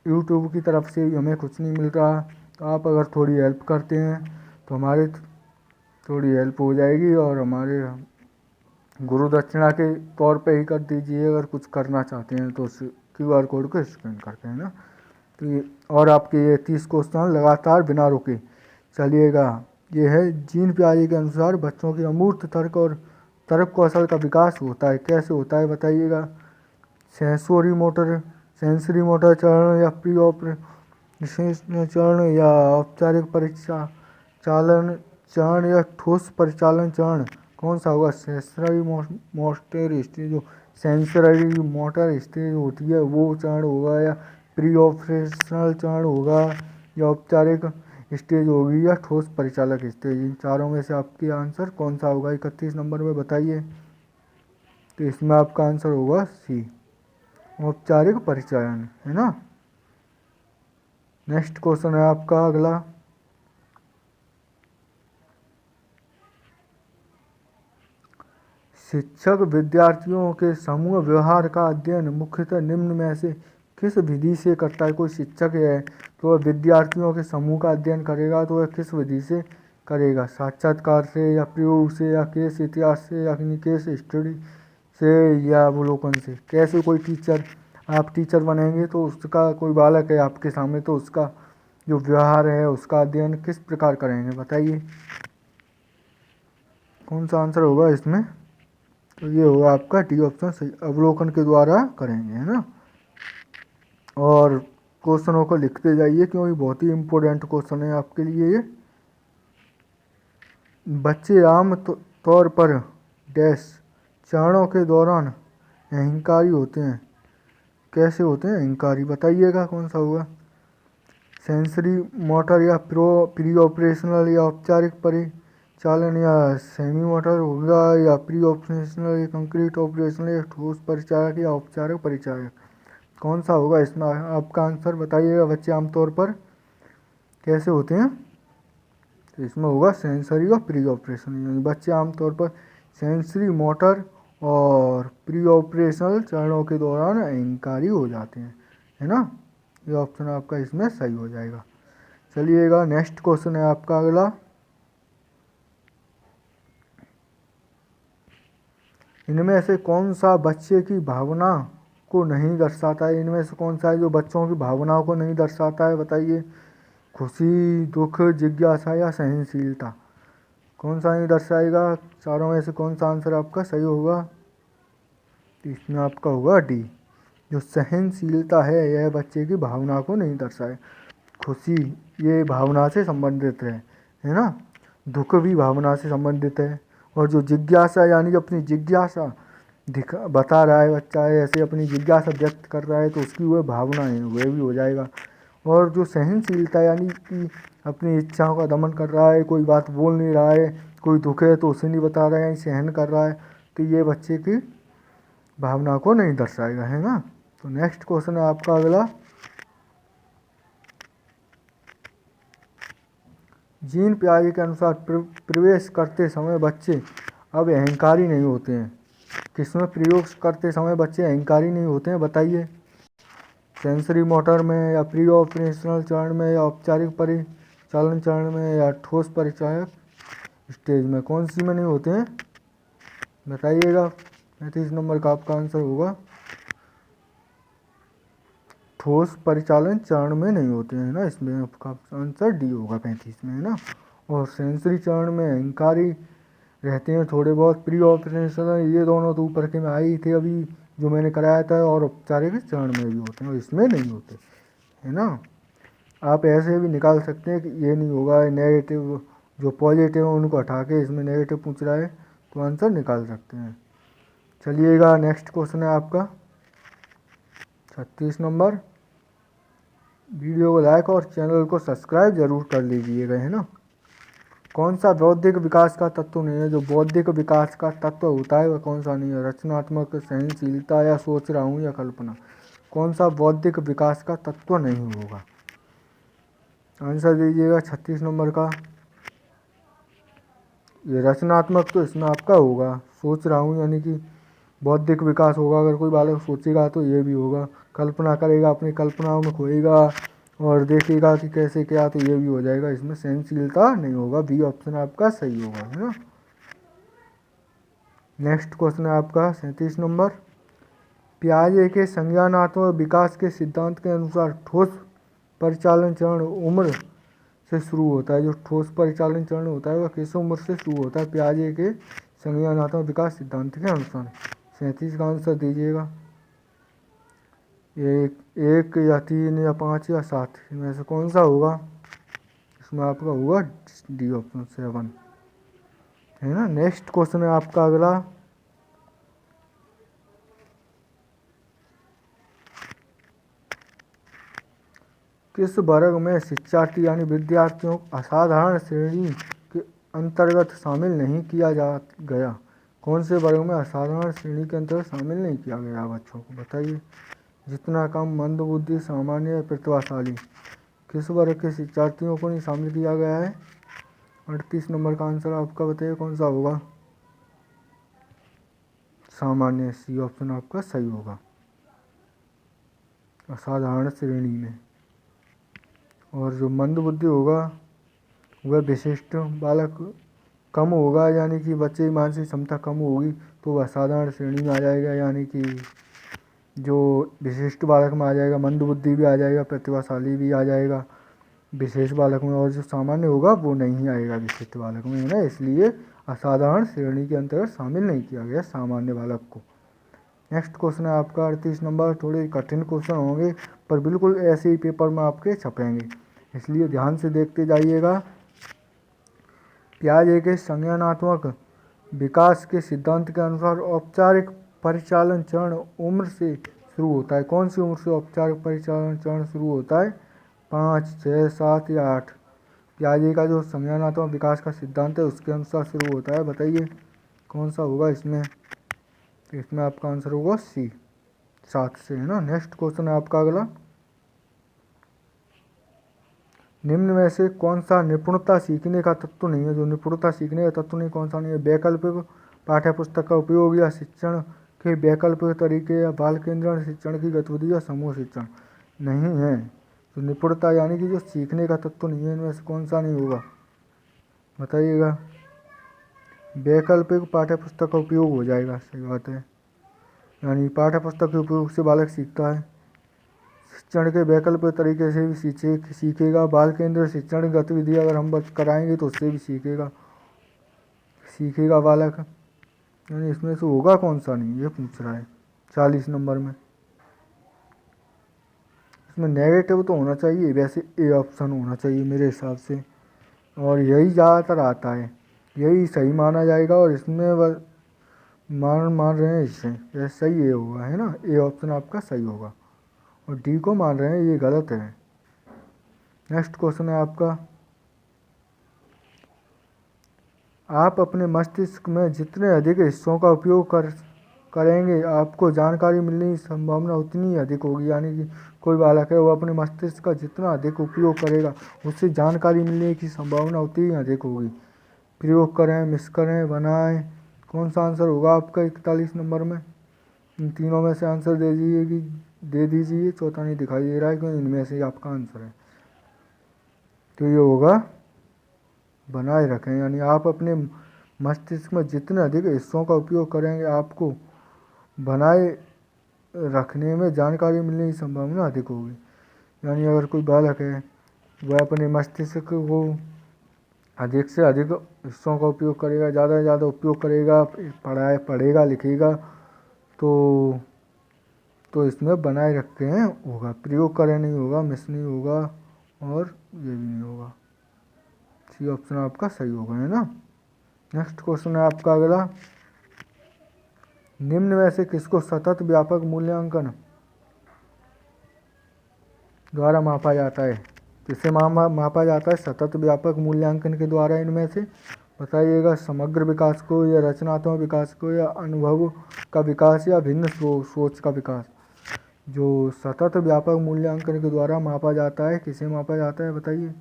यूट्यूब की तरफ से भी हमें कुछ नहीं मिल रहा। तो आप अगर थोड़ी हेल्प करते हैं तो हमारी थोड़ी हेल्प हो जाएगी और हमारे गुरु दक्षिणा के तौर पे ही कर दीजिए अगर कुछ करना चाहते हैं तो। QR कोड को स्कैन करके, है ना। तो ये और आपके ये 30 क्वेश्चन लगातार बिना रुके चलिएगा। ये है जीन पियाजे के अनुसार बच्चों की अमूर्त तर्क और तर्क कौशल का विकास होता है। कैसे होता है बताइएगा? सेंसरी मोटर चरण या प्री ऑपरेशनल चरण या औपचारिक परीक्षा चालन चरण या ठोस परिचालन चरण, कौन सा होगा? सेंसरी मोटर स्टेज, जो सेंसरी मोटर स्टेज होती है वो चरण होगा, या प्री ऑपरेशनल चरण होगा, या औपचारिक स्टेज होगी, या ठोस परिचालक स्टेज। इन चारों में से आपके आंसर कौन सा होगा 31 नंबर में बताइए? तो इसमें आपका आंसर होगा सी, औपचारिक परिचालन, है ना। नेक्स्ट क्वेश्चन है आपका अगला। शिक्षक विद्यार्थियों के समूह व्यवहार का अध्ययन मुख्यतः निम्न में से किस विधि से करता है? कोई शिक्षक है तो वह विद्यार्थियों के समूह का अध्ययन करेगा तो वह किस विधि से करेगा? साक्षात्कार से, या प्रयोग से, या केस इतिहास से, या केस स्टडी से, या अवलोकन से? कैसे कोई टीचर, आप टीचर बनेंगे तो उसका कोई बालक है आपके सामने तो उसका जो व्यवहार है उसका अध्ययन किस प्रकार करेंगे बताइए? कौन सा आंसर होगा इसमें? तो ये होगा आपका डी ऑप्शन सही, अवलोकन के द्वारा करेंगे, है ना। और क्वेश्चनों को लिखते जाइए क्योंकि बहुत ही इम्पोर्टेंट क्वेश्चन है आपके लिए ये। बच्चे आम तौर पर डैश चरणों के दौरान अहंकारी होते हैं। कैसे होते हैं अहंकारी बताइएगा? कौन सा होगा? सेंसरी मोटर या प्री ऑपरेशनल या औपचारिक परिचालन, या सेमी मोटर होगा, या प्री ऑपरेशनल या कंक्रीट ऑपरेशनल, या ठोस परिचालक, या औपचारिक परिचालक? कौन सा होगा इसमें आपका आंसर बताइएगा? बच्चे आमतौर पर कैसे होते हैं? तो इसमें होगा सेंसरी और प्री ऑपरेशनल। बच्चे आमतौर पर सेंसरी मोटर और प्री ऑपरेशनल चरणों के दौरान अहंकारी हो जाते हैं, है ना। ये ऑप्शन आपका इसमें सही हो जाएगा। चलिएगा नेक्स्ट क्वेश्चन है आपका अगला। इनमें से कौन सा बच्चे की भावना को नहीं दर्शाता है? इनमें से कौन सा है जो बच्चों की भावनाओं को नहीं दर्शाता है बताइए? खुशी, दुख, जिज्ञासा, या सहनशीलता? कौन सा नहीं दर्शाएगा? चारों में से कौन सा आंसर आपका सही होगा? इसमें आपका होगा डी, जो सहनशीलता है यह बच्चे की भावना को नहीं दर्शाए। खुशी ये भावना से संबंधित है ना। दुख भी भावना से संबंधित है। और जो जिज्ञासा यानी अपनी जिज्ञासा बता रहा है बच्चा है, ऐसे अपनी जिज्ञासा व्यक्त कर रहा है तो उसकी वह भावना है, वह भी हो जाएगा। और जो सहनशीलता यानी कि अपनी इच्छाओं का दमन कर रहा है, कोई बात बोल नहीं रहा है, कोई दुख है तो उसे नहीं बता रहा है, सहन कर रहा है, तो ये बच्चे की भावना को नहीं दर्शाएगा, है ना। तो नेक्स्ट क्वेश्चन है आपका अगला। जीन पियाजे के अनुसार प्रवेश करते समय बच्चे अब अहंकारी नहीं होते हैं। किसमें प्रयोग करते समय बच्चे अहंकारी नहीं होते हैं बताइए? सेंसरी मोटर में, या प्री ऑपरेशनल चरण में, या औपचारिक परिचालन चरण में, या ठोस परिचालक स्टेज में? कौन सी में नहीं होते हैं बताइएगा? 35 नंबर का आपका आंसर होगा ठोस परिचालन चरण में नहीं होते हैं ना। इसमें आपका आंसर डी होगा 35 में, है ना। और सेंसरी चरण में अहंकारी रहते हैं थोड़े बहुत। प्री ऑपरेशनल ये दोनों तो ऊपर के में आए ही थे अभी जो मैंने कराया था, और औपचारिक चरण में भी होते हैं और इसमें नहीं होते, है ना। आप ऐसे भी निकाल सकते हैं कि ये नहीं होगा, नेगेटिव जो पॉजिटिव है उनको हटा के इसमें नेगेटिव पूछ रहा है तो आंसर निकाल सकते हैं। चलिएगा नेक्स्ट क्वेश्चन है आपका 36 नंबर। वीडियो को लाइक और चैनल को सब्सक्राइब जरूर कर लीजिएगा, है ना। कौन सा बौद्धिक विकास का तत्व नहीं है? जो बौद्धिक विकास का तत्व होता है वह कौन सा नहीं है? रचनात्मक, सहनशीलता, या सोच रहा हूँ, या कल्पना। कौन सा बौद्धिक विकास का तत्व नहीं होगा? आंसर दीजिएगा 36 नंबर का। ये रचनात्मक तो इसमें आपका होगा, सोच रहा हूँ यानी कि बौद्धिक विकास होगा। अगर कोई बालक सोचेगा तो ये भी होगा। कल्पना करेगा, अपनी कल्पनाओं में खोएगा और देखेगा कि कैसे क्या, तो ये भी हो जाएगा। इसमें सहनशीलता नहीं होगा। बी ऑप्शन आपका सही होगा, है ना। नेक्स्ट क्वेश्चन है आपका 37 नंबर। पियाजे के संज्ञानात्मक विकास के सिद्धांत के अनुसार ठोस परिचालन चरण उम्र से शुरू होता है। जो ठोस परिचालन चरण होता है वह किस उम्र से शुरू होता है? पियाजे के संज्ञानात्मक विकास सिद्धांत के अनुसार। 37 का आंसर दीजिएगा। एक या 3 या 5 या 7 इनमें से कौन सा होगा? इसमें आपका होगा डी ऑप्शन 7, है ना। नेक्स्ट क्वेश्चन है आपका अगला। किस वर्ग में शिक्षार्थी यानी विद्यार्थियों को असाधारण श्रेणी के अंतर्गत शामिल नहीं किया गया? कौन से वर्ग में असाधारण श्रेणी के अंतर्गत शामिल नहीं किया गया बच्चों को? बताइए। जितना कम, मंदबुद्धि, सामान्य, प्रतिभाशाली। किस वर्ग के शिक्षार्थियों को नहीं शामिल किया गया है? 38 नंबर का आंसर आपका बताइए कौन सा होगा? सामान्य, सी ऑप्शन आपका सही होगा। असाधारण श्रेणी में। और जो मंदबुद्धि होगा वह विशिष्ट बालक कम होगा, यानी कि बच्चे की मानसिक क्षमता कम होगी तो वह असाधारण श्रेणी में आ जाएगा, यानी कि जो विशिष्ट बालक में आ जाएगा। मंदबुद्धि भी आ जाएगा, प्रतिभाशाली भी आ जाएगा विशेष बालक में, और जो सामान्य होगा वो नहीं आएगा विशिष्ट बालक में, है ना। इसलिए असाधारण श्रेणी के अंतर्गत शामिल नहीं किया गया सामान्य बालक को। नेक्स्ट क्वेश्चन है आपका 38 नंबर। थोड़े कठिन क्वेश्चन होंगे पर बिल्कुल ऐसे ही पेपर में आपके छपेंगे, इसलिए ध्यान से देखते जाइएगा। पियाजे के संज्ञानात्मक विकास के सिद्धांत के अनुसार औपचारिक परिचालन चरण उम्र से शुरू होता है। कौन सी उम्र से औपचारिक परिचालन चरण शुरू होता है? 5, 6, 7 या 8। पियाजे का जो संज्ञानात्मक विकास का सिद्धांत है उसके अनुसार शुरू होता है। बताइए कौन सा होगा इसमें? इसमें आपका आंसर होगा सी, 7 से, है ना। नेक्स्ट क्वेश्चन है आपका अगला। निम्न में से कौन सा निपुणता सीखने का तत्व नहीं है? जो निपुणता सीखने का तत्व नहीं, कौन सा नहीं है? वैकल्पिक पाठ्यपुस्तक का उपयोग, या शिक्षण के वैकल्पिक तरीके, या बाल केंद्रण शिक्षण की गतिविधि, या समूह शिक्षण। नहीं है। तो निपुणता यानी कि जो सीखने का तत्व नहीं है, इनमें से कौन सा नहीं होगा? बताइएगा। वैकल्पिक पाठ्यपुस्तक का उपयोग हो जाएगा, सही बात है। यानी पाठ्यपुस्तक के उपयोग से बालक सीखता है। शिक्षण के वैकल्पिक तरीके से भी सीखेगा। बाल केंद्र शिक्षण की गतिविधि अगर हम कराएंगे तो उससे भी सीखेगा बालक। यानी इसमें से होगा कौन सा नहीं, ये पूछ रहा है 40 नंबर में। इसमें नेगेटिव तो होना चाहिए, वैसे ए ऑप्शन होना चाहिए मेरे हिसाब से, और यही ज़्यादातर आता है, यही सही माना जाएगा। और इसमें वह मान रहे हैं इससे, यह सही ए होगा, है ना। ए ऑप्शन आपका सही होगा, और डी को मान रहे हैं ये गलत है। नेक्स्ट क्वेश्चन है आपका। आप अपने मस्तिष्क में जितने अधिक हिस्सों का उपयोग करेंगे आपको जानकारी मिलने की संभावना उतनी ही अधिक होगी। यानी कि कोई बालक है वो अपने मस्तिष्क का जितना अधिक उपयोग करेगा उससे जानकारी मिलने की संभावना उतनी ही अधिक होगी। प्रयोग करें, मिस करें, बनाएं, कौन सा आंसर होगा आपका 41 नंबर में? इन तीनों में से आंसर दे दीजिए। चौथा नहीं दिखाई दे रहा है क्योंकि इनमें से आपका आंसर है, तो ये होगा बनाए रखें। यानी आप अपने मस्तिष्क में जितने अधिक हिस्सों का उपयोग करेंगे आपको बनाए रखने में जानकारी मिलने की संभावना अधिक होगी। यानी अगर कोई बालक है वह अपने मस्तिष्क को अधिक से अधिक हिस्सों का उपयोग करेगा, ज़्यादा से ज़्यादा उपयोग करेगा, पढ़ेगा लिखेगा, तो इसमें बनाए रखते हैं होगा। प्रयोग करें नहीं होगा, मिस नहीं होगा, और ये भी नहीं होगा। सी ऑप्शन आपका सही होगा, है ना। नेक्स्ट क्वेश्चन है आपका अगला। निम्न में से किसको सतत व्यापक मूल्यांकन द्वारा मापा जाता है? किससे मापा जाता है? सतत व्यापक मूल्यांकन के द्वारा। इनमें से बताइएगा, समग्र विकास को, या रचनात्मक विकास को, या अनुभव का विकास, या भिन्न सोच का विकास। जो सतत व्यापक मूल्यांकन के द्वारा मापा जाता है, किसे मापा जाता है बताइए?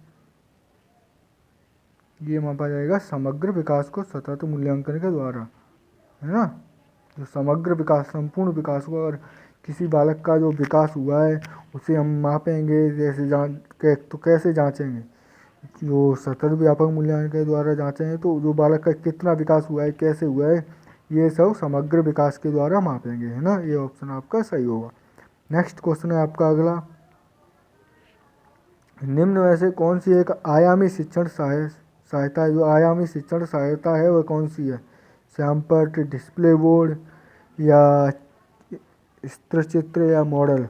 ये मापा जाएगा समग्र विकास को सतत मूल्यांकन के द्वारा, है ना। जो समग्र विकास, संपूर्ण विकास को, और किसी बालक का जो विकास हुआ है उसे हम मापेंगे, जैसे तो कैसे जांचेंगे? जो सतत व्यापक मूल्यांकन के द्वारा जांचेंगे तो जो बालक का कितना विकास हुआ है, कैसे हुआ है, ये सब समग्र विकास के द्वारा मापेंगे, है ना। ये ऑप्शन आपका सही होगा। नेक्स्ट क्वेश्चन है आपका अगला, निम्न में से कौन सी एक आयामी शिक्षण सहायता है? जो आयामी शिक्षण सहायता है वह कौन सी है? श्यामपट्ट, डिस्प्ले बोर्ड, या चित्र, या मॉडल?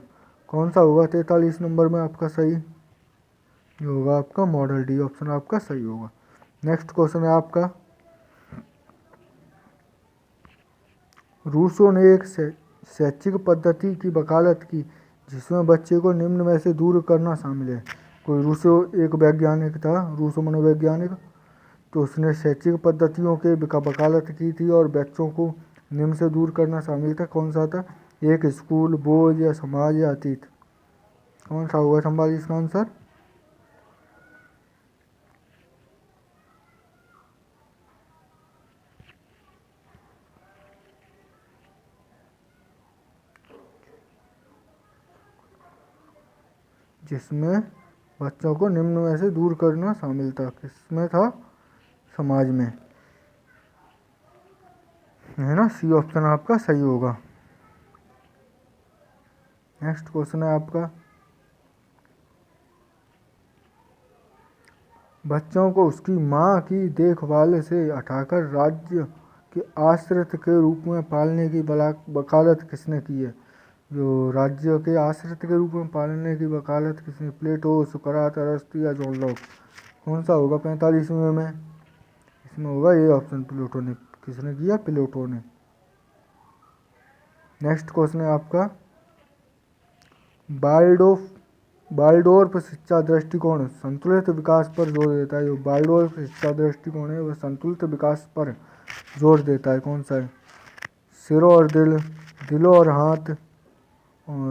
कौन सा होगा 43 नंबर में आपका सही? ये होगा आपका मॉडल, डी ऑप्शन आपका सही होगा। नेक्स्ट क्वेश्चन है आपका, रूसो ने एक शैक्षिक पद्धति की वकालत की जिसमें बच्चे को निम्न में से दूर करना शामिल है। कोई रूसो एक वैज्ञानिक था, रूसो मनोवैज्ञानिक, तो उसने शैक्षिक पद्धतियों के वकालत की थी और बच्चों को निम्न से दूर करना शामिल था। कौन सा था? एक, स्कूल, बोझ, या समाज, या अतीत? कौन सा होगा संभाल इसका आंसर? जिसमें बच्चों को निम्न में से दूर करना शामिल था, किसमें था? समाज में, है ना। सी ऑप्शन आपका सही होगा। नेक्स्ट क्वेश्चन है आपका, बच्चों को उसकी माँ की देखभाल से हटाकर राज्य के आश्रित के रूप में पालने की वकालत किसने की है? जो राज्य के आश्रित के रूप में पालने की वकालत किसने? प्लेटो, सुकरात, अरस्तु, या जॉन लॉक? कौन सा होगा 45वें में? इसमें होगा ये ऑप्शन, प्लेटो ने। किसने किया? प्लेटो ने। नेक्स्ट क्वेश्चन है आपका, वाल्डोर्फ शिक्षा दृष्टिकोण संतुलित विकास पर जोर देता है। जो वाल्डोर्फ शिक्षा दृष्टिकोण है वह संतुलित विकास पर जोर देता है। कौन सा है? सिरों और दिल, दिलों और हाथ,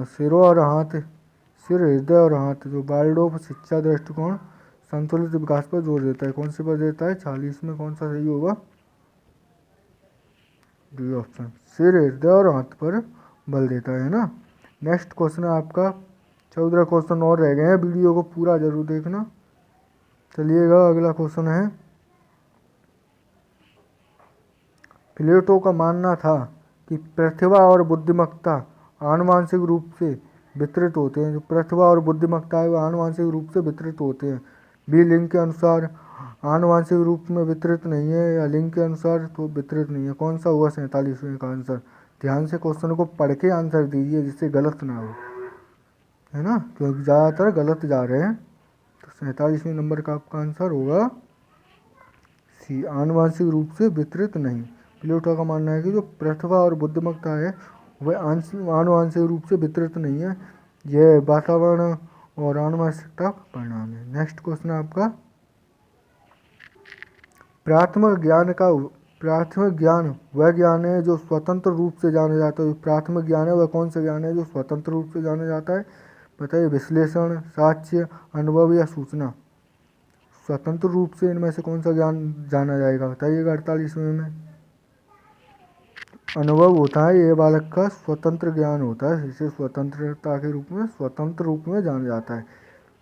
सिरों और हाथ, सिर, हृदय और हाथ। जो वाल्डोर्फ शिक्षा दृष्टिकोण संतुलित विकास पर जोर देता है, कौन से पर देता है? 46 में कौन सा सही होगा? डी ऑप्शन, सिर, हृदय और हाथ पर बल देता है ना। नेक्स्ट क्वेश्चन है आपका, 14 क्वेश्चन और रह गए हैं, वीडियो को पूरा जरूर देखना। चलिएगा अगला क्वेश्चन है, प्लेटो का मानना था कि प्रतिभा और बुद्धिमत्ता आनुवांशिक रूप से वितरित होते हैं। जो प्रतिभा और बुद्धिमत्ता है वो आनुवांशिक रूप से वितरित होते हैं। बी लिंग के अनुसार आनुवांशिक रूप में वितरित नहीं है, या लिंग के अनुसार तो वितरित नहीं है। कौन सा हुआ 47वें का आंसर? ध्यान से क्वेश्चन को पढ़ के आंसर दीजिए जिससे गलत ना हो, है ना, क्योंकि ज़्यादातर गलत जा रहे हैं। तो 47वें नंबर का आपका आंसर होगा सी, आनुवांशिक रूप से वितरित नहीं। प्लेटो का मानना है कि जो प्रतिभा और बुद्धिमत्ता है वह आनुवांशिक रूप से वितरित नहीं है, यह वातावरण और आनुवंशिकता का परिणाम है। नेक्स्ट क्वेश्चन है आपका, प्राथमिक ज्ञान वह ज्ञान है जो स्वतंत्र रूप से जाना जाता है। प्राथमिक ज्ञान है वह कौन सा ज्ञान है जो स्वतंत्र रूप से जाना जाता है? बताइए, विश्लेषण, साक्ष्य, अनुभव, या सूचना? स्वतंत्र रूप से इनमें से कौन सा ज्ञान जाना जाएगा बताइएगा 48वें में? अनुभव होता है, ये बालक का स्वतंत्र ज्ञान होता है, इसे स्वतंत्रता के रूप में, स्वतंत्र रूप में जाना जाता है,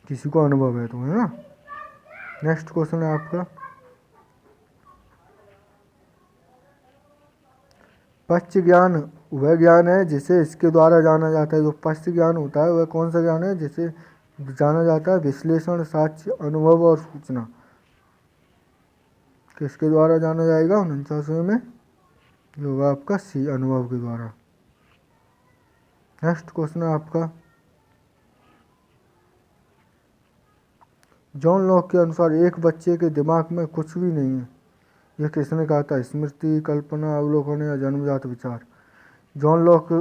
किसी को अनुभव है तो, है ना। नेक्स्ट क्वेश्चन है आपका, पश्च ज्ञान वह ज्ञान है जिसे इसके द्वारा जाना जाता है। जो पश्च ज्ञान होता है वह कौन सा ज्ञान है जिसे जाना जाता है? विश्लेषण, साक्ष्य, अनुभव और सूचना। किसके द्वारा जाना जाएगा 49वें में? जो होगा आपका सी, अनुभव के द्वारा। नेक्स्ट क्वेश्चन है आपका, जॉन लॉक के अनुसार एक बच्चे के दिमाग में कुछ भी नहीं है, यह किसने कहा था? स्मृति, कल्पना, अवलोकन, या जन्मजात विचार? जॉन लॉक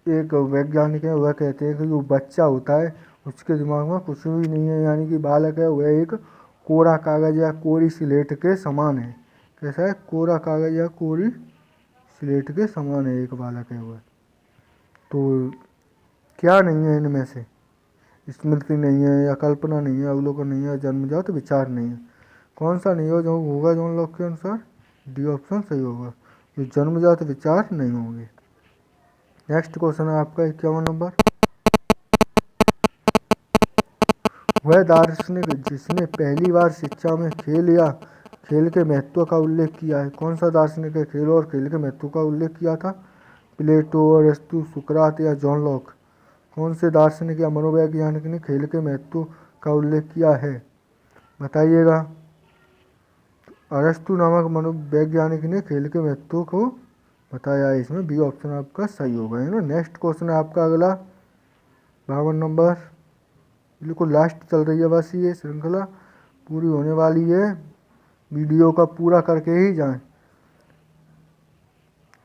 एक वैज्ञानिक है, वह कहते हैं कि जो बच्चा होता है उसके दिमाग में कुछ भी नहीं है, यानी कि बालक है वह एक कोरा कागज या कोरी स्लेट के समान है। कैसा है? कोरा कागज या कोरी स्लेट के समान है एक बालक है वह। तो क्या नहीं है इनमें से? स्मृति नहीं है, या कल्पना नहीं है, अवलोकन नहीं है, जन्मजात विचार नहीं है। कौन सा नहीं हो जो होगा जॉन लॉक के अनुसार? डी ऑप्शन सही होगा, जो जन्मजात विचार नहीं होंगे। नेक्स्ट क्वेश्चन है आपका 51 नंबर। वह दार्शनिक जिसने पहली बार शिक्षा में खेल या खेल के महत्व का उल्लेख किया है। कौन सा दार्शनिक है खेल और खेल के महत्व का उल्लेख किया था? प्लेटो, अरस्तु, सुकरात या जॉन लॉक? कौन से दार्शनिक या मनोवैज्ञानिक ने खेल के महत्व का उल्लेख किया है? बताइएगा। अरस्तु नामक मनोवैज्ञानिक ने खेल के महत्व को बताया है। इसमें बी ऑप्शन आपका सही होगा, है ना। नेक्स्ट क्वेश्चन है आपका अगला 52 नंबर। बिल्कुल लास्ट चल रही है बस, ये श्रृंखला पूरी होने वाली है, वीडियो का पूरा करके ही जाएं।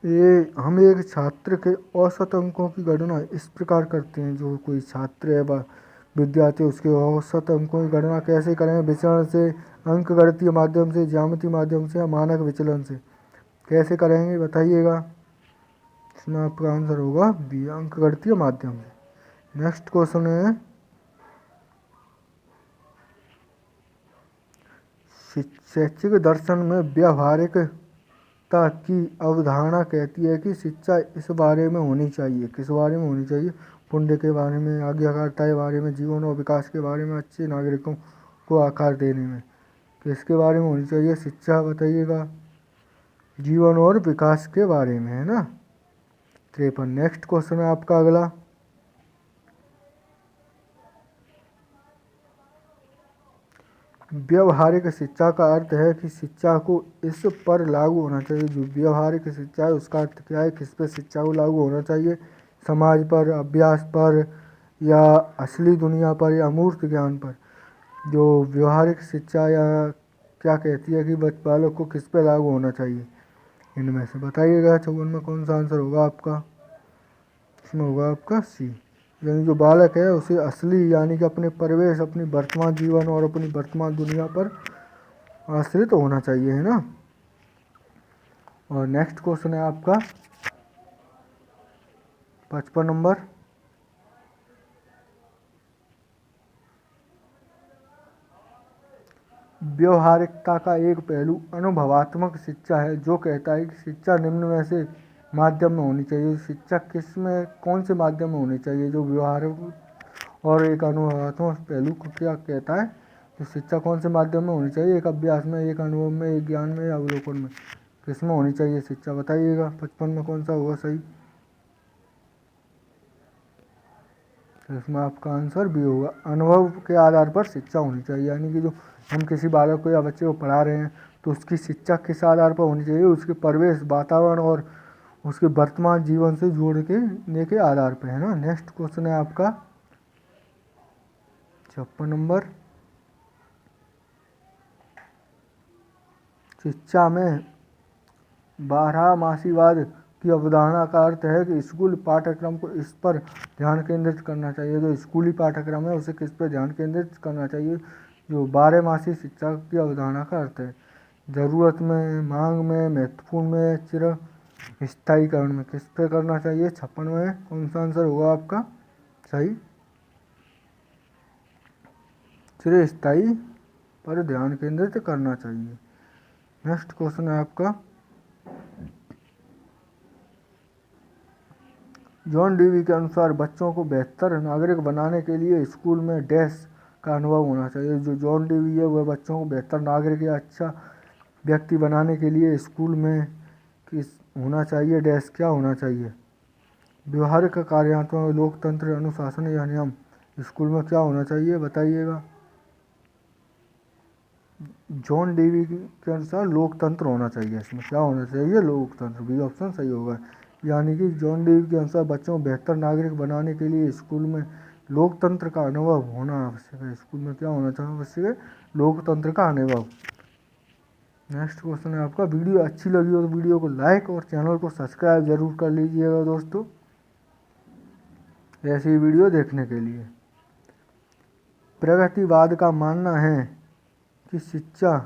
ये हम एक छात्र के औसत अंकों की गणना इस प्रकार करते हैं। जो कोई छात्र है विद्यार्थी, उसके औसत अंकों की गणना कैसे करें? विचरण से, अंक गणितीय माध्यम से, ज्यामितीय माध्यम से या मानक विचलन से? कैसे करेंगे बताइएगा। इसमें आपका आंसर होगा बी, अंक गणितीय माध्यम से। नेक्स्ट क्वेश्चन है शैक्षिक दर्शन में व्यावहारिकता की अवधारणा कहती है कि शिक्षा इस बारे में होनी चाहिए। किस बारे में होनी चाहिए? पुण्य के बारे में, आज्ञाकारिता के बारे में, जीवन और विकास के बारे में, अच्छे नागरिकों को आकार देने में। किसके बारे में होनी चाहिए शिक्षा? बताइएगा। जीवन और विकास के बारे में, है ना। 53। नेक्स्ट क्वेश्चन है आपका अगला। व्यवहारिक शिक्षा का अर्थ है कि शिक्षा को इस पर लागू होना चाहिए। जो व्यवहारिक शिक्षा है उसका अर्थ क्या है? किस पर शिक्षा को लागू होना चाहिए? समाज पर, अभ्यास पर, या असली दुनिया पर, या अमूर्त ज्ञान पर? जो व्यवहारिक शिक्षा या क्या कहती है कि बालक को किस पर लागू होना चाहिए? इनमें से बताइएगा। 54 में कौन सा आंसर होगा आपका? इसमें होगा आपका सी, यानी जो बालक है उसे असली यानी कि अपने परिवेश, अपनी वर्तमान जीवन और अपनी वर्तमान दुनिया पर आश्रित होना चाहिए, है ना। और नेक्स्ट क्वेश्चन है आपका 55 नंबर। व्यवहारिकता का एक पहलू अनुभवात्मक शिक्षा है, जो कहता है कि शिक्षा निम्न में से माध्यम में होनी चाहिए। शिक्षा किस में, कौन से माध्यम में होनी चाहिए? जो व्यवहारिक और एक अनुभवात्मक पहलू को क्या कहता है? तो शिक्षा कौन से माध्यम में होनी चाहिए? एक अभ्यास में, एक अनुभव में, एक ज्ञान में, या अवलोकन में? किस में होनी चाहिए शिक्षा? बताइएगा। 55 में कौन सा होगा सही? तो इसमें आपका आंसर भी होगा, अनुभव के आधार पर शिक्षा होनी चाहिए। यानी कि जो हम किसी बालक को या बच्चे को पढ़ा रहे हैं तो उसकी शिक्षा किस आधार पर होनी चाहिए? उसके परिवेश, वातावरण और उसके वर्तमान जीवन से जोड़ने के आधार पर, है ना। नेक्स्ट क्वेश्चन है आपका 56 नंबर। शिक्षा में बारहमासीवाद की अवधारणा का अर्थ है कि स्कूल पाठ्यक्रम को इस पर ध्यान केंद्रित करना चाहिए। जो स्कूली पाठ्यक्रम है उसे किस पर ध्यान केंद्रित करना चाहिए? जो बारहमासी शिक्षा की अवधारणा का अर्थ है ज़रूरत में, मांग में, महत्वपूर्ण में, चिरस्थायीकरण में? किस पे करना चाहिए? 56 में कौन सा आंसर होगा आपका सही? चिरस्थायी पर ध्यान केंद्रित करना चाहिए। नेक्स्ट क्वेश्चन है आपका जॉन डीवी के अनुसार बच्चों को बेहतर नागरिक बनाने के लिए स्कूल में डैश का अनुभव होना चाहिए। जो जॉन डीवी है वह बच्चों को बेहतर नागरिक या अच्छा व्यक्ति बनाने के लिए स्कूल में किस होना चाहिए? डैश क्या होना चाहिए? व्यवहारिक कार्यात्मक, लोकतंत्र, अनुशासन या नियम? स्कूल में क्या होना चाहिए बताइएगा। जॉन डीवी के अनुसार लोकतंत्र होना चाहिए। इसमें क्या होना चाहिए? लोकतंत्र। बी ऑप्शन सही होगा। यानी कि जॉन डीवी के अनुसार बच्चों को बेहतर नागरिक बनाने के लिए स्कूल में लोकतंत्र का अनुभव होना आवश्यक है। स्कूल में क्या होना चाहिए आवश्यक है? लोकतंत्र का अनुभव। नेक्स्ट क्वेश्चन है आपका वीडियो अच्छी लगी हो तो वीडियो को लाइक और चैनल को सब्सक्राइब जरूर कर लीजिएगा दोस्तों, ऐसी वीडियो देखने के लिए। प्रगतिवाद का मानना है कि शिक्षा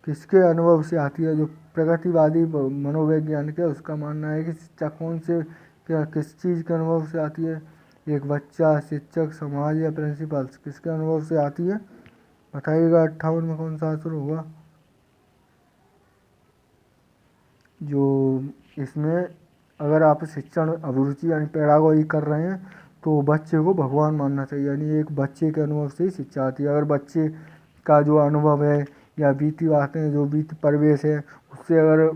किसके अनुभव से आती है। जो प्रगतिवादी मनोवैज्ञानिक है उसका मानना है कि शिक्षा कौन से क्या किस चीज़ के अनुभव से आती है। एक बच्चा, शिक्षक, समाज या प्रिंसिपल किसके अनुभव से आती है बताइएगा। 58 में कौन सा आंसर होगा। जो इसमें अगर आप शिक्षण अभिरुचि यानी पेडागोजी कर रहे हैं तो बच्चे को भगवान मानना चाहिए, यानी एक बच्चे के अनुभव से ही शिक्षा आती है। अगर बच्चे का जो अनुभव है या बीती बातें जो बीती परिवेश है उससे अगर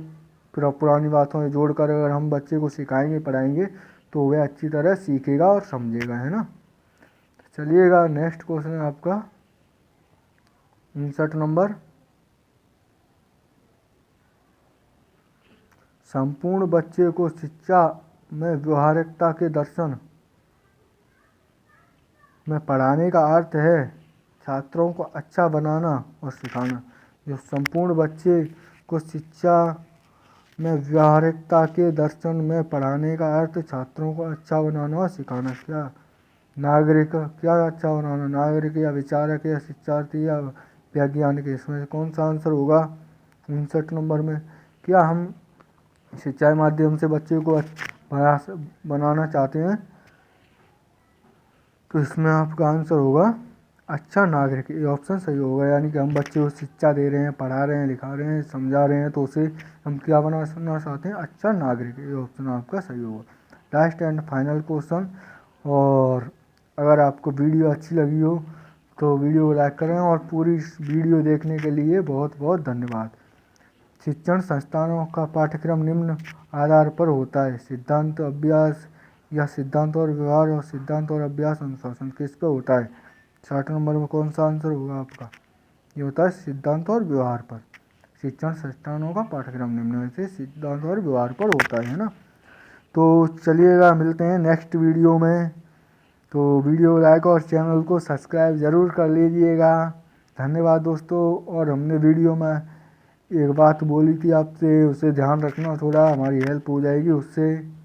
पुरानी बातों में जोड़कर अगर हम बच्चे को सिखाएंगे पढ़ाएंगे तो वह अच्छी तरह सीखेगा और समझेगा, है ना। चलिएगा नेक्स्ट क्वेश्चन है आपका 59 नंबर। संपूर्ण बच्चे को शिक्षा में व्यवहारिकता के दर्शन में पढ़ाने का अर्थ है छात्रों को अच्छा बनाना और सिखाना। जो संपूर्ण बच्चे को शिक्षा में व्यवहारिकता के दर्शन में पढ़ाने का अर्थ छात्रों को अच्छा बनाना और सिखाना। क्या नागरिक, क्या अच्छा बनाना, नागरिक या विचारक या शिक्षार्थी या वैज्ञानिक, इसमें कौन सा आंसर होगा 59 नंबर में। क्या हम शिक्षा के माध्यम से बच्चे को बनाना चाहते हैं तो इसमें आपका आंसर होगा अच्छा नागरिक, ये ऑप्शन सही होगा। यानी कि हम बच्चे को शिक्षा दे रहे हैं, पढ़ा रहे हैं, लिखा रहे हैं, समझा रहे हैं तो उसे हम क्या बनाना चाहते हैं अच्छा नागरिक, ये ऑप्शन आपका सही होगा। Last and final question. और अगर आपको वीडियो अच्छी लगी हो तो वीडियो को लाइक करें और पूरी वीडियो देखने के लिए बहुत बहुत धन्यवाद। शिक्षण संस्थानों का पाठ्यक्रम निम्न आधार पर होता है। सिद्धांत, अभ्यास या सिद्धांत और व्यवहार, और सिद्धांत और अभ्यास अनुशासन किस पे होता है। 60 नंबर में कौन सा आंसर होगा आपका। ये होता है सिद्धांत और व्यवहार पर। शिक्षण संस्थानों का पाठ्यक्रम निम्न में से सिद्धांत और व्यवहार पर होता है ना। तो चलिएगा मिलते हैं नेक्स्ट वीडियो में। तो वीडियो को लाइक और चैनल को सब्सक्राइब ज़रूर कर लीजिएगा। धन्यवाद दोस्तों। और हमने वीडियो में एक बात बोली थी आपसे, उसे ध्यान रखना, थोड़ा हमारी हेल्प हो जाएगी उससे।